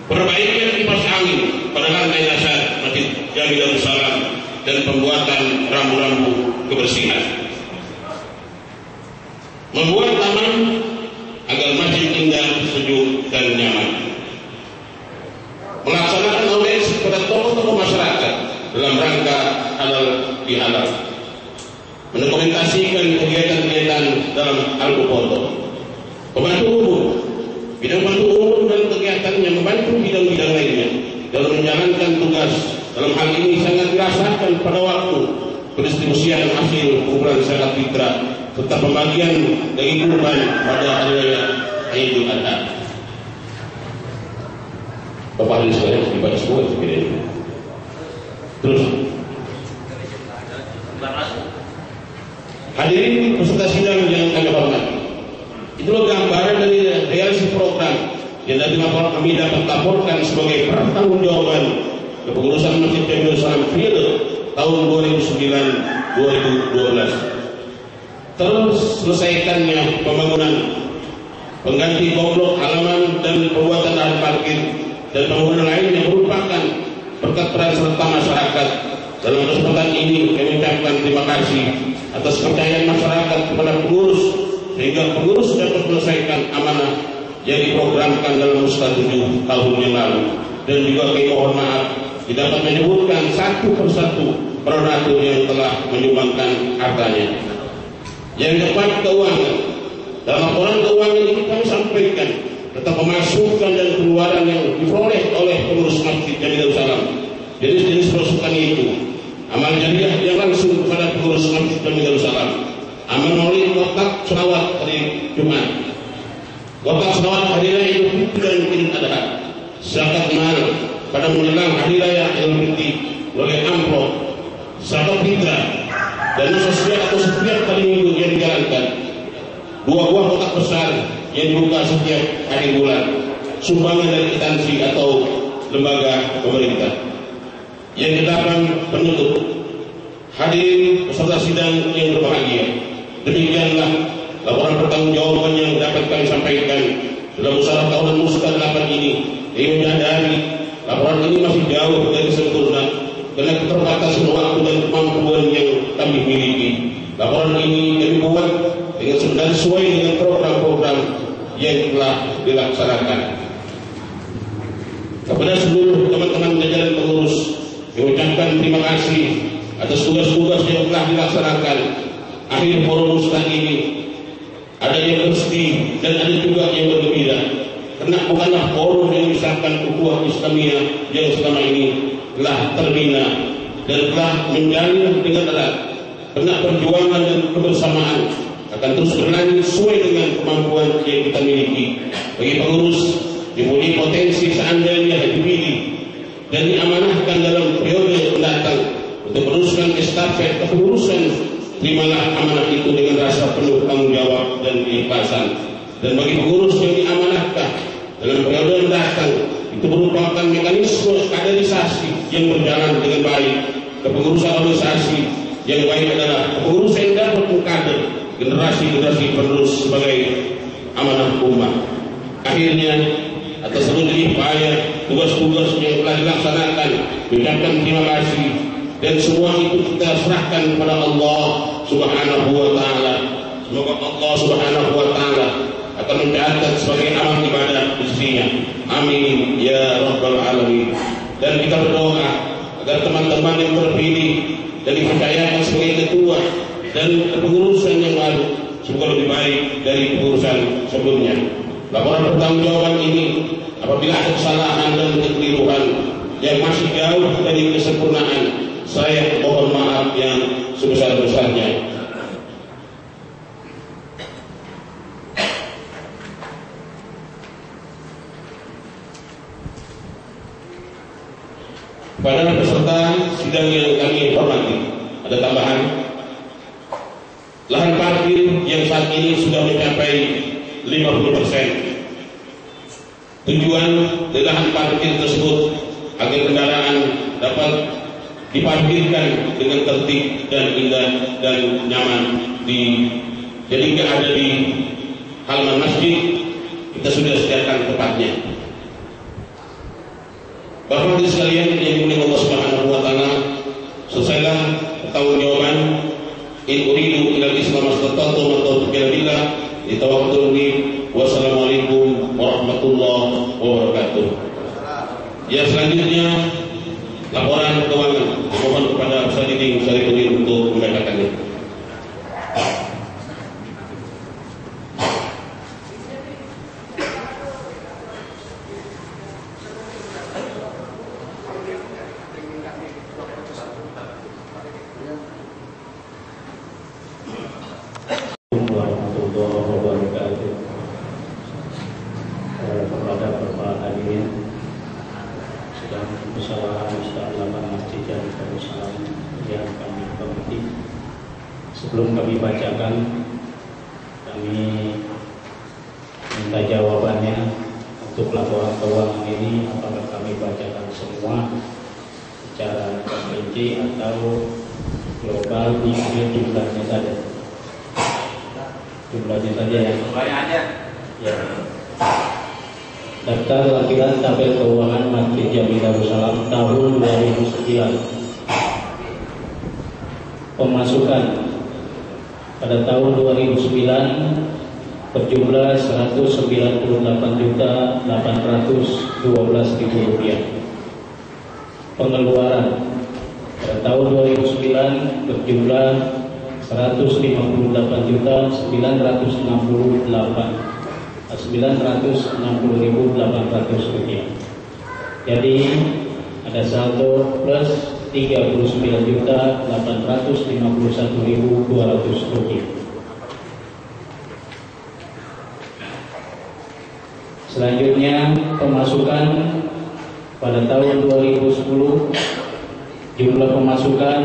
perbaikan kipas angin pada lantai dasar masjid Jami Darussalam dan pembuatan rambu-rambu kebersihan, membuat taman agar masjid indah, sejuk dan nyaman, melaksanakan audiensi kepada tokoh-tokoh masyarakat dalam rangka halal bihalal, mendokumentasikan kegiatan-kegiatan dalam Al-Qupoto, membantu umum, bidang bantu umum dan kegiatannya membantu bidang-bidang lainnya dalam menjalankan tugas. Dalam hal ini sangat dirasakan pada waktu pendistribusian hasil kumpulan zakat fitrah serta pembagian daging kurban pada hari raya Idul Adha. Bapak Haji sekalian dibaca semua ini. Terus hadirin peserta sidang yang kami hormati, itulah gambaran dari realisasi program yang dari laporan kami dapat laporkan sebagai pertanggungjawaban kepengurusan Masjid Jami Darussalam periode tahun 2009-2012. Terus selesaikannya pembangunan pengganti komplok halaman dan pembuatan lahan parkir dan pembangunan lain yang merupakan berkat peran serta masyarakat. Dalam kesempatan ini kami ucapkan terima kasih atas kepercayaan masyarakat kepada pengurus sehingga pengurus dapat menyelesaikan amanah yang diprogramkan dalam Musda 7 tahun yang lalu, dan juga kami mohon maaf dapat menyebutkan satu persatu pronatur yang telah menyumbangkan hartanya. Yang keempat, keuangan. Dalam laporan keuangan ini kami sampaikan tentang pemasukan dan pengeluaran yang diperoleh oleh pengurus Masjid Jami Darussalam. Jenis-jenis pemasukan itu: amal jariah yang langsung kepada pengurus Masjid Jami Darussalam, amal maulid kotak selawat hari Jumat, kotak selawat hari raya Idul Fitri dan Idul Adha, zakat mal pada menjelang hari raya Idul Fitri oleh amplop, zakat fitrah dan sosial atau setiap kali minggu yang dijalankan, 2 buah kotak besar yang dibuka setiap hari bulan, sumbangan dari instansi atau lembaga pemerintah. Yang kedelapan, penutup. Hadirin peserta sidang yang berbahagia, demikianlah laporan pertanggungjawaban yang dapat kami sampaikan dalam musyawarah tahunan Musda 8 ini. Kami menyadari laporan ini masih jauh dari sempurna karena keterbatasan waktu dan kemampuan yang kami miliki. Laporan ini kami buat dengan sebenarnya sesuai dengan program-program yang telah dilaksanakan. Kepada seluruh teman-teman jajaran pengurus, mengucapkan terima kasih atas tugas-tugas yang telah dilaksanakan. Akhir forum Musda ini ada yang bersedih dan ada juga yang bergembira, karena bukanlah forum yang misalkan ukhuwah Islamiyah yang selama ini telah terbina dan telah menjalin dengan erat, karena perjuangan dan kebersamaan akan terus berlanjut sesuai dengan kemampuan yang kita miliki. Bagi pengurus dimiliki potensi seandainya dipilih dan diamanahkan dalam periode mendatang untuk meneruskan estafet kepengurusan, terimalah amanah itu dengan rasa penuh tanggung jawab dan keikhlasan. Dan bagi pengurus yang diamanahkan dalam periode mendatang, itu merupakan mekanisme kaderisasi yang berjalan dengan baik. Kepengurusan organisasi yang baik adalah kepengurusan yang dapat mengkader generasi-generasi penerus sebagai amanah umat. Akhirnya, atas seluruh upaya tugas-tugas yang telah dilaksanakan, mengucapkan terima kasih, dan semua itu kita serahkan kepada Allah Subhanahu wa Ta'ala. Semoga Allah Subhanahu wa Ta'ala akan mencatat sebagai amal ibadah di sisi pastinya. Amin ya rabbal alamin. Dan kita berdoa agar teman-teman yang terpilih dan dipercayakan sebagai ketua dan kepengurusan yang baru semoga lebih baik dari kepengurusan sebelumnya. Laporan pertanggungjawaban ini apabila ada kesalahan dan kekeliruan yang masih jauh dari kesempurnaan, saya mohon maaf yang sebesar-besarnya. Pada peserta sidang yang kami hormati, ada tambahan lahan parkir yang saat ini sudah mencapai 50%. Tujuan dari lahan parkir tersebut agar kendaraan dapat diparkirkan dengan tertib dan indah dan nyaman. Jadi nggak ada di halaman masjid, kita sudah sediakan tempatnya. Bapak Ibu sekalian yang dimuliakan Allah Subhanahu wa taala, selesailah pertanggungjawaban. In uridu ila al-islam mastata'tu wa taufiq billah. Wassalamualaikum warahmatullahi wabarakatuh. Ya, selanjutnya laporan keuangan. Mohon kepada Ustaz Diding Syarifudin untuk membacakannya. Kepada Bapak hadirin sedang musyawarah musyawarah Masjid Jami Darussalam yang kami hormati. Sebelum kami bacakan, kami minta jawabannya untuk laporan keuangan ini. Apakah kami bacakan semua secara terperinci atau global diambil jumlahnya saja? Jumlahnya saja ya. Ya. Daftar lampiran tabel keuangan Masjid Jami Darussalam tahun 2009. Pemasukan pada tahun 2009 berjumlah Rp198.812.000. Pengeluaran pada tahun 2009 berjumlah Rp960.800. Jadi ada saldo plus Rp39.851.200. Selanjutnya pemasukan pada tahun 2010 jumlah pemasukan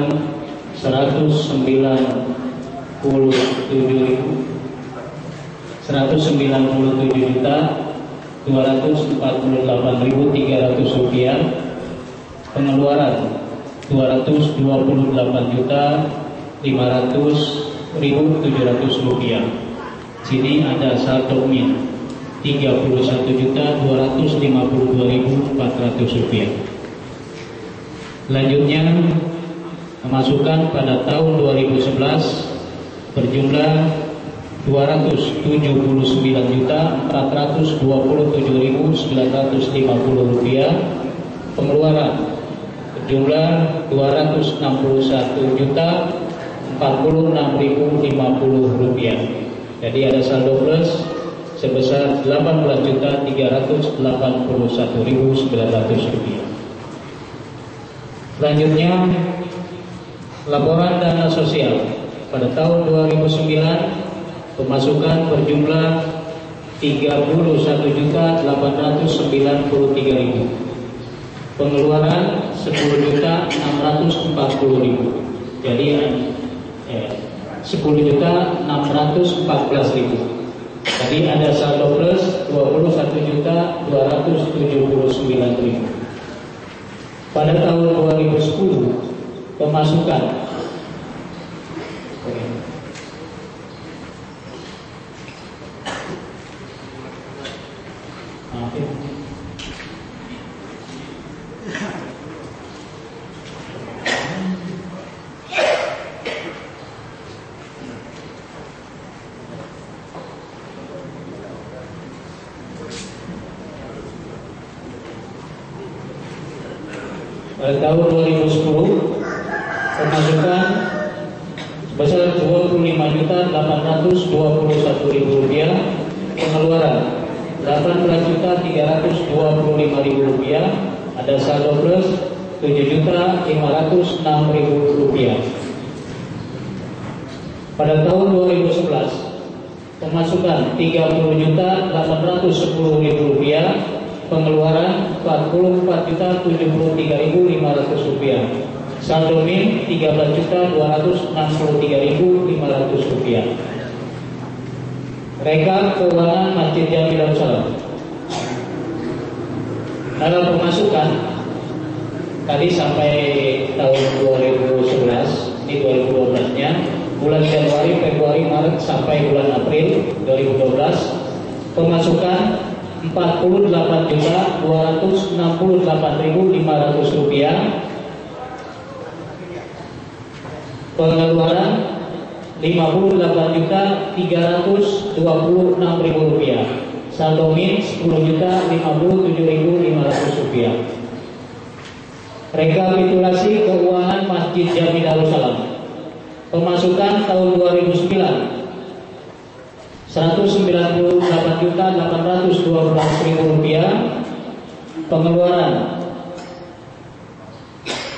197.248.300 rupiah. Pengeluaran 228.500.700 rupiah. Sini ada saldo min 31.252.400 rupiah. Selanjutnya pemasukan pada tahun 2011 berjumlah Rp229.427.950. Pengeluaran berjumlah Rp261.046.050. Jadi ada saldo plus sebesar Rp18.381.900. Selanjutnya laporan dana sosial pada tahun 2009 pemasukan berjumlah Rp31.893.000. Pengeluaran Rp10.640.000. Jadi Rp10.614.000. Tadi ada saldo plus Rp21.279.000. Pada tahun 2010 pemasukan pada tahun 2010 pemasukan sebesar Rp25.821.000, pengeluaran Rp18.325.000, ada saldo plus Rp7.506.000. Pada tahun 2011 pemasukan Rp30.810.000, pengeluaran Rp44.073.500, saldo min Rp13.263.500. Rekap keuangan Masjid Jami Darussalam. Dalam pemasukan tadi sampai tahun 2011, ini 2012-nya, bulan Januari, Februari, Maret sampai bulan April 2012, pemasukan Rp48.268.500, pengeluaran Rp58.326.000, saldo min Rp10.057.500. Rekapitulasi keuangan Masjid Jami Darussalam. Pemasukan tahun 2009 Rp198.812.000, pengeluaran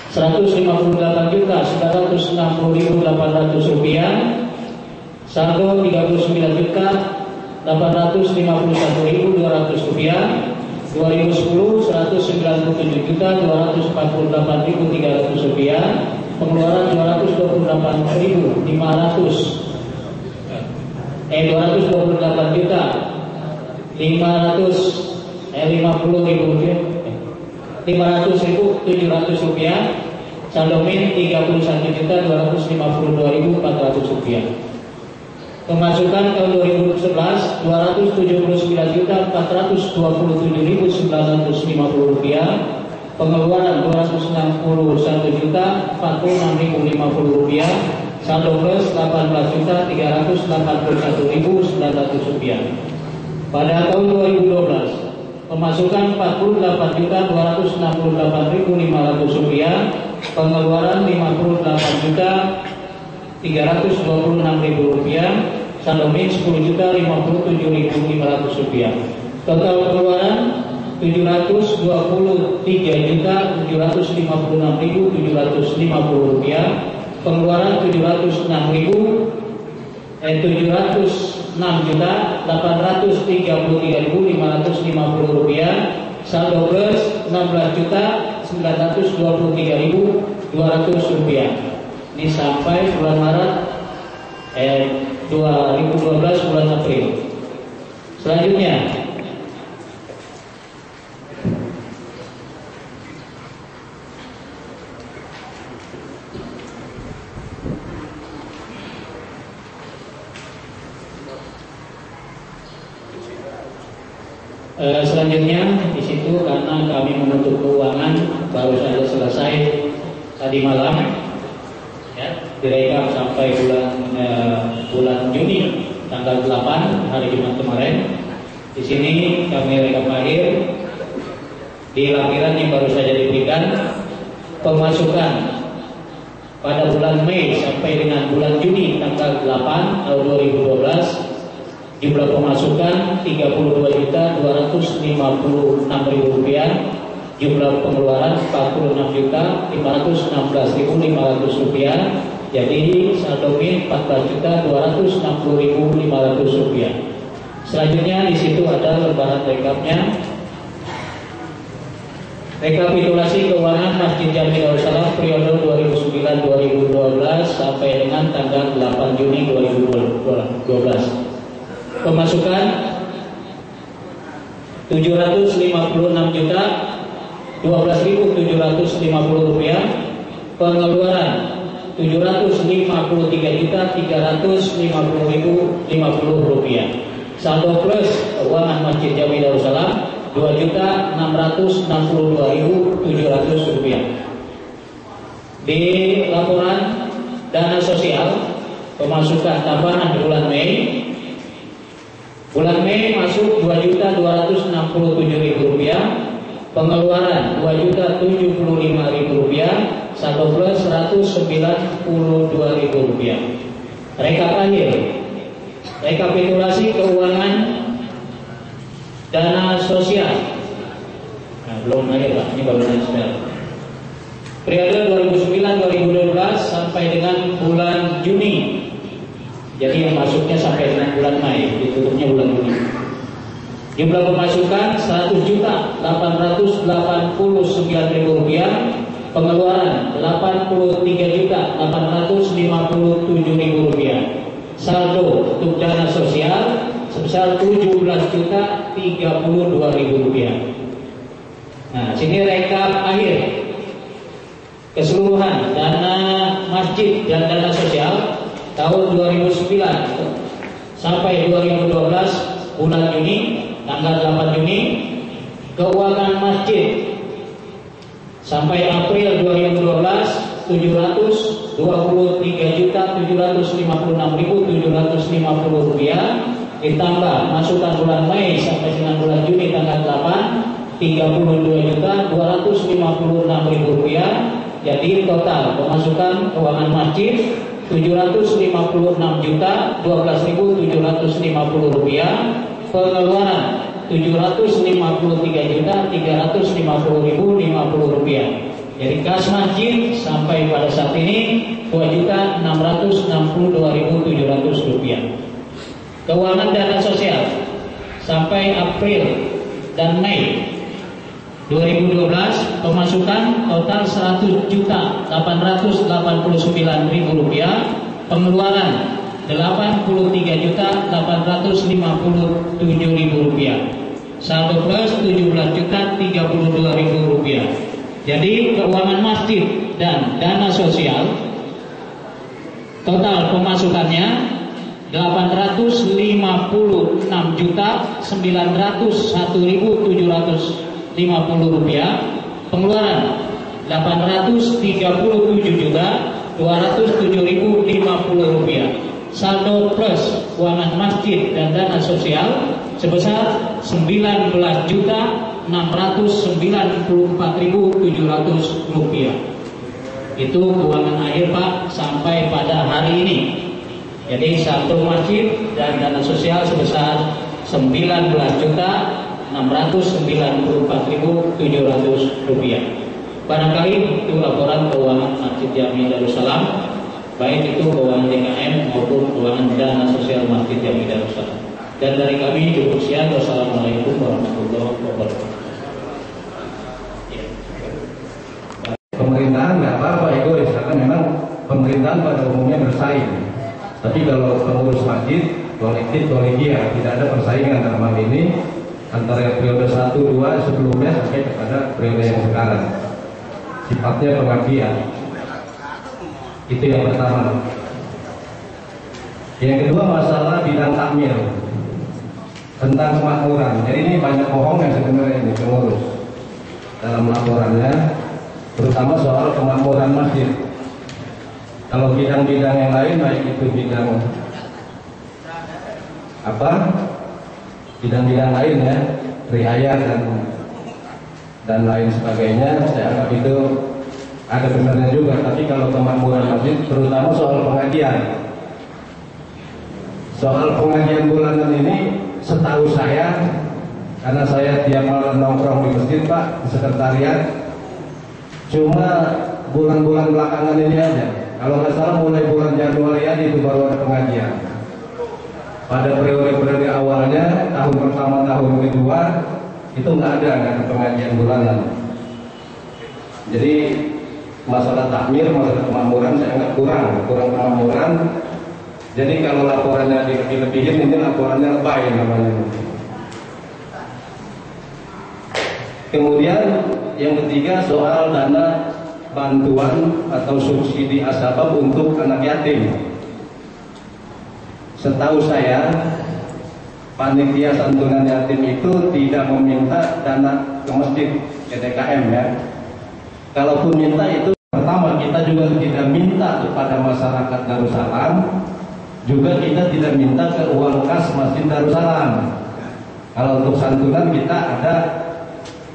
Rp158.960.800, saldo Rp39.851.200, 2010 Rp197.248.300, pengeluaran Rp228.500, 500.700 saldo min Rp31.252.400. Pemasukan tahun 2011 Rp279.427.950, pengeluaran Rp261.046.050, saldo plus Rp18.381.900. Pada tahun 2012 pemasukan Rp48.268.500, pengeluaran Rp58.326.000, saldo min Rp10.057.500. Total pengeluaran Rp723.756.750, pengeluaran Rp706.833.550, saldo plus Rp16.923.200. Ini sampai bulan Maret 2012 bulan April. Selanjutnya di situ karena kami menutup keuangan baru saja selesai tadi malam, ya, direkap sampai bulan Juni tanggal 8 hari Jumat kemarin. Di sini kami rekap akhir di lampiran yang baru saja diberikan pemasukan pada bulan Mei sampai dengan bulan Juni tanggal 8 tahun 2012. Jumlah pemasukan Rp32.256.000, jumlah pengeluaran Rp46.516.500. Jadi saldo min Rp14.260.500. Selanjutnya di situ ada lembaran rekapnya. Rekapitulasi keuangan Masjid Jami Darussalam periode 2009-2012 sampai dengan tanggal 8 Juni 2012. Pemasukan Rp756.12.750, pengeluaran Rp753.350.050, saldo plus keuangan Masjid Jami Darussalam Rp2.662.700. Di laporan dana sosial pemasukan tambahan di bulan Mei. Bulan Mei masuk Rp2.267.000, Pengeluaran Rp2.075.000, saldo plus Rp192.000. Rekap akhir. Rekapitulasi keuangan dana sosial. Nah, belum akhir Pak, ini baru nasional. Periode 2009-2012 sampai dengan bulan Juni. Jadi yang masuknya sampai dengan bulan Mei, ditutupnya bulan Juni. Jumlah pemasukan Rp100.889.000, pengeluaran Rp83.857.000. Saldo untuk dana sosial sebesar Rp17.032.000. Nah, sini rekap akhir keseluruhan dana masjid dan dana sosial tahun 2009 sampai 2012 bulan Juni, tanggal 8 Juni. Keuangan masjid sampai April 2012 Rp723.756.750 ditambah masukan bulan Mei sampai dengan bulan Juni tanggal 8 Rp32.256.000. Jadi total pemasukan keuangan masjid Rp754.012.750, pengeluaran Rp753.350.050. Jadi kas masjid sampai pada saat ini Rp2.662.700. Keuangan dana sosial sampai April dan Mei 2012 pemasukan total Rp100.889.000, pengeluaran Rp83.857.000, saldo plus Rp17.032.000. Jadi keuangan masjid dan dana sosial total pemasukannya Rp850.901.750, pengeluaran Rp837.207.050, saldo plus keuangan masjid dan dana sosial sebesar Rp19.694.700. Itu keuangan akhir Pak sampai pada hari ini. Jadi saldo masjid dan dana sosial sebesar Rp19.694.700. Barangkali itu laporan keuangan Masjid Jami Darussalam, baik itu keuangan DKM maupun keuangan dana sosial Masjid Jami Darussalam. Dan dari kami cukup sekian. Wassalamualaikum warahmatullahi wabarakatuh. Pemerintahan nggak apa-apa egois, karena memang pemerintahan pada umumnya bersaing. Tapi kalau pengurus masjid, kolektif, kolegial, tidak ada persaingan dalam hal ini antara periode 1-2 sebelumnya sampai kepada periode yang sekarang. Sifatnya pengabdian. Itu yang pertama. Yang kedua, masalah bidang takmir tentang kemakmuran. Jadi ini banyak bohong yang sebenarnya ini pengurus dalam laporannya, terutama soal kemakmuran masjid. Kalau bidang-bidang yang lain, baik itu bidang bidang-bidang lain ya, riayat dan lain sebagainya, saya anggap itu ada benarnya juga. Tapi kalau kemakmuran masjid, terutama soal pengajian bulanan ini, setahu saya, karena saya tiap malam nongkrong di masjid Pak, di sekretariat, cuma bulan-bulan belakangan ini aja. Kalau nggak salah mulai bulan Januari aja itu baru ada pengajian. Pada periode awalnya, tahun pertama, tahun kedua, itu nggak ada pengajian bulanan. Jadi masalah takmir, masalah kemakmuran saya anggap kurang kemakmuran. Jadi kalau laporannya dilebih-lebihin, ini laporannya lebay namanya. Kemudian yang ketiga, soal dana bantuan atau subsidi asbab untuk anak yatim. Setahu saya, panitia santunan yatim itu tidak meminta dana ke masjid, ke DKM ya. Kalaupun minta, itu pertama kita juga tidak minta kepada masyarakat Darussalam, juga kita tidak minta ke uang kas Masjid Darussalam. Kalau untuk santunan kita ada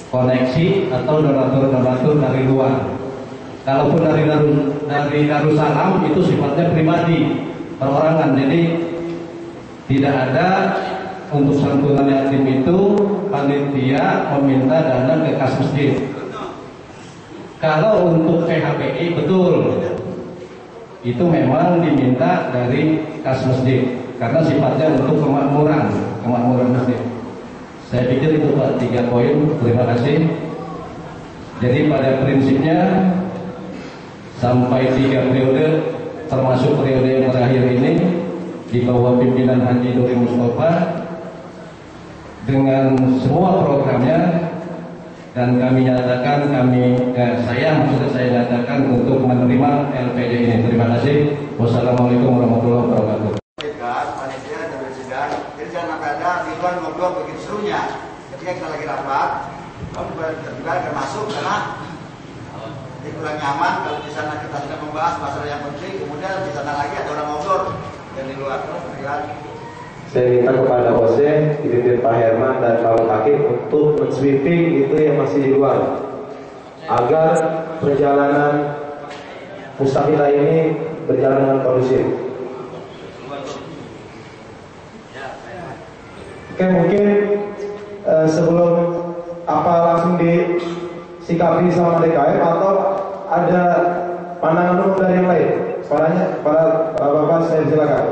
koneksi atau donatur-donatur dari luar. Kalaupun dari Darussalam itu sifatnya pribadi, perorangan. Jadi tidak ada untuk santunan yatim itu panitia meminta dana ke kas masjid. Kalau untuk PHBI betul, itu memang diminta dari kas masjid karena sifatnya untuk kemakmuran masjid. Saya pikir itu Pak 3 poin. Terima kasih. Jadi pada prinsipnya sampai 3 periode, termasuk periode yang terakhir ini di bawah pimpinan Haji Dori Mustafa dengan semua programnya, dan kami nyatakan saya nyatakan untuk menerima LPD ini. Terima kasih. Wassalamualaikum warahmatullahi wabarakatuh. Panitia dan sidang, jadi jangan ada Ridwan ngobrol begitu serunya. Ketika kita lagi rapat, kamu juga akan masuk karena ini kurang nyaman kalau di sana kita sedang membahas masalah yang penting, kemudian di sana lagi ada orang ngobrol dan di luar. Saya minta kepada Ose, dipimpin Pak Herman dan kawan Hakim untuk men-sweeping itu yang masih di luar, agar perjalanan Mustaqilah ini berjalan dengan kondusif. Oke, mungkin sebelum langsung disikapi sama DKM atau ada pandangan umum dari yang lain? Para bapak saya silakan.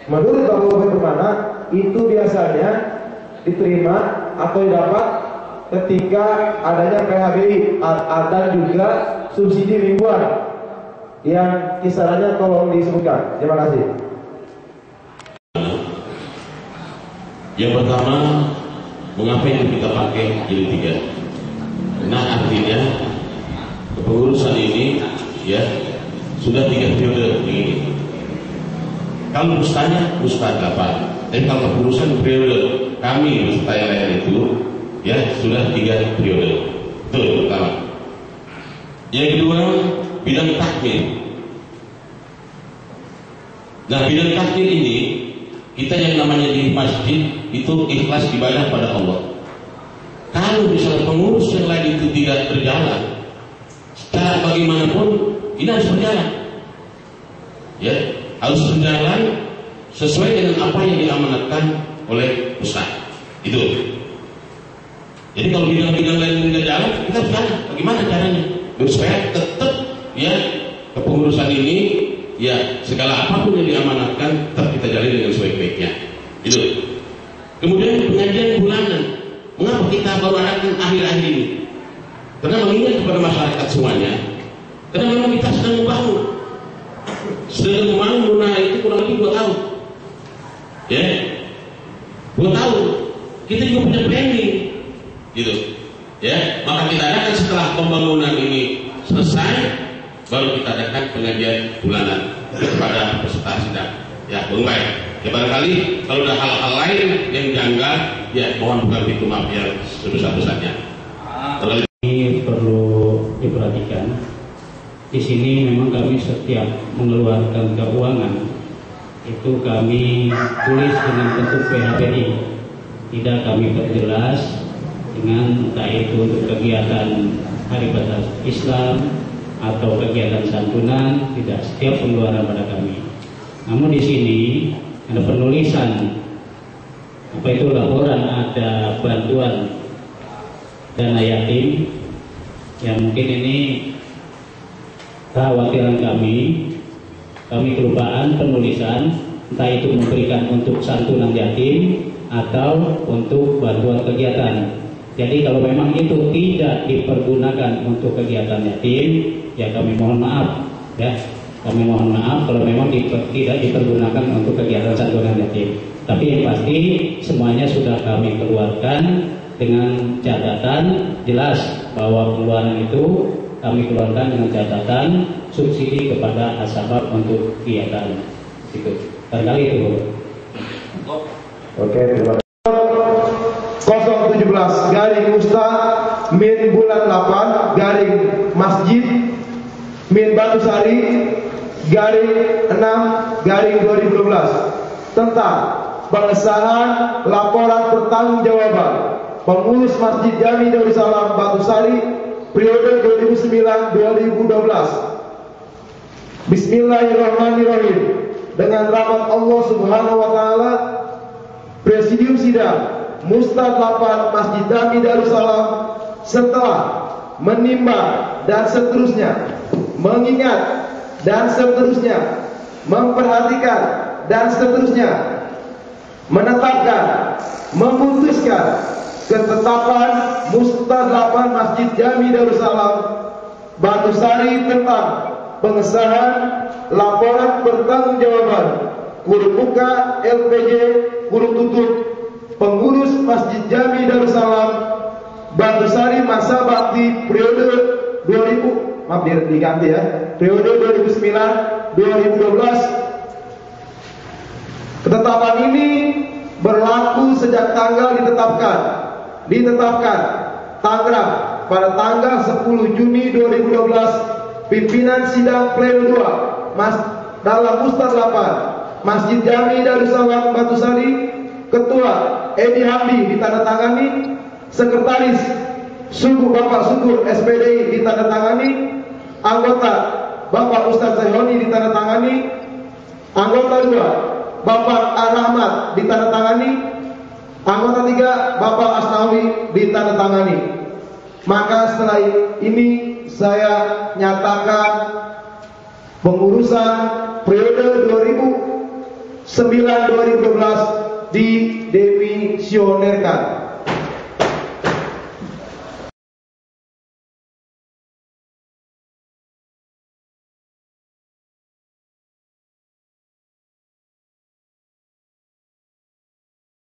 Menurut Bapak Gubernur mana itu biasanya diterima atau didapat ketika adanya PHBI dan juga subsidi mingguan yang kisarannya tolong disebutkan. Terima kasih. Yang pertama, mengapa itu kita pakai jilid 3? Nah, artinya kepengurusan ini ya sudah 3 periode ini. Kalau mustanya 8, tapi kalau kepengurusan periode kami Musta yang lain itu ya sudah 3 periode. Itu pertama. Yang kedua, bidang takmir. Nah, bidang takmir ini kita yang namanya di masjid itu ikhlas ibadah pada Allah. Kalau misalnya pengurus yang lain itu tidak berjalan, secara bagaimanapun ini harus berjalan. Ya, harus berjalan sesuai dengan apa yang diamanatkan oleh Ustaz. Itu. Jadi kalau bidang-bidang lain tidak jalan, kita berjalan. Bagaimana caranya? Supaya tetap ya kepengurusan ini ya segala apapun yang diamanatkan tetap kita jalani dengan sebaik-baiknya. Itu. Kemudian pengajian bulanan. Mengapa kita baru adakan akhir-akhir ini? Karena mengingat kepada masyarakat semuanya. Karena memang kita sedang membangun. Sedang membangun itu kurang lebih 2 tahun. Ya, 2 tahun. Kita juga punya planning. Gitu. Ya, maka kita adakan setelah pembangunan ini selesai, baru kita adakan pengajian bulanan kepada peserta sidang. Ya, baik. Ya barangkali kalau ada hal-hal lain yang janggal, ya mohon bukan pintu maaf yang sebesar-besarnya. Ini perlu diperhatikan. Di sini memang kami setiap mengeluarkan keuangan itu kami tulis dengan bentuk PHBI. Tidak kami perjelas dengan entah itu untuk kegiatan Hari Batas Islam atau kegiatan santunan, tidak, setiap pengeluaran pada kami. Namun di sini ada penulisan apa itu laporan, ada bantuan dana yatim yang mungkin ini kekhawatiran kami kelupaan penulisan, entah itu memberikan untuk santunan yatim atau untuk bantuan kegiatan. Jadi kalau memang itu tidak dipergunakan untuk kegiatan yatim, ya kami mohon maaf, ya kami mohon maaf kalau memang tidak dipergunakan untuk kegiatan santunan yatim. Tapi yang pasti semuanya sudah kami keluarkan dengan catatan jelas bahwa pengeluaran itu kami keluarkan dengan catatan subsidi kepada asbab untuk kegiatan itu. Barangkali itu. Oke, terima kasih. 017 garing Musta min bulan 8 garing Masjid min Batu Sari garing 6 garing 2012 tentang pengesahan laporan pertanggungjawaban pengurus Masjid Jami Darussalam Batu Sari periode 2009-2012. Bismillahirrahmanirrahim. Dengan rahmat Allah Subhanahu wa taala, Presidium Sidang Mustad 8 Masjid Jami Darussalam setelah menimbang dan seterusnya, mengingat dan seterusnya, memperhatikan dan seterusnya, menetapkan, memutuskan ketetapan Mustad 8 Masjid Jami Darussalam Batu Sari tentang pengesahan laporan pertanggungjawaban huruf buka LPJ huruf tutup pengurus Masjid Jami Darussalam Batu Sari masa bakti periode 2000, maaf diganti ya, periode 2009-2012. Ketetapan ini berlaku sejak tanggal ditetapkan Tangerang pada tanggal 10 Juni 2012. Pimpinan sidang pleno 2 dalam Mustad 8 Masjid Jami Darussalam Batu Sari, Ketua Edi Hamdi ditandatangani, Sekretaris Suku Bapak Syukur SPDI ditandatangani, anggota Bapak Ustadz Zahoni ditandatangani, anggota 2 Bapak Ar-Rahmat ditandatangani, anggota 3 Bapak Asnawi ditandatangani. Maka setelah ini saya nyatakan pengurusan periode 2009-2012 didemisionerkan.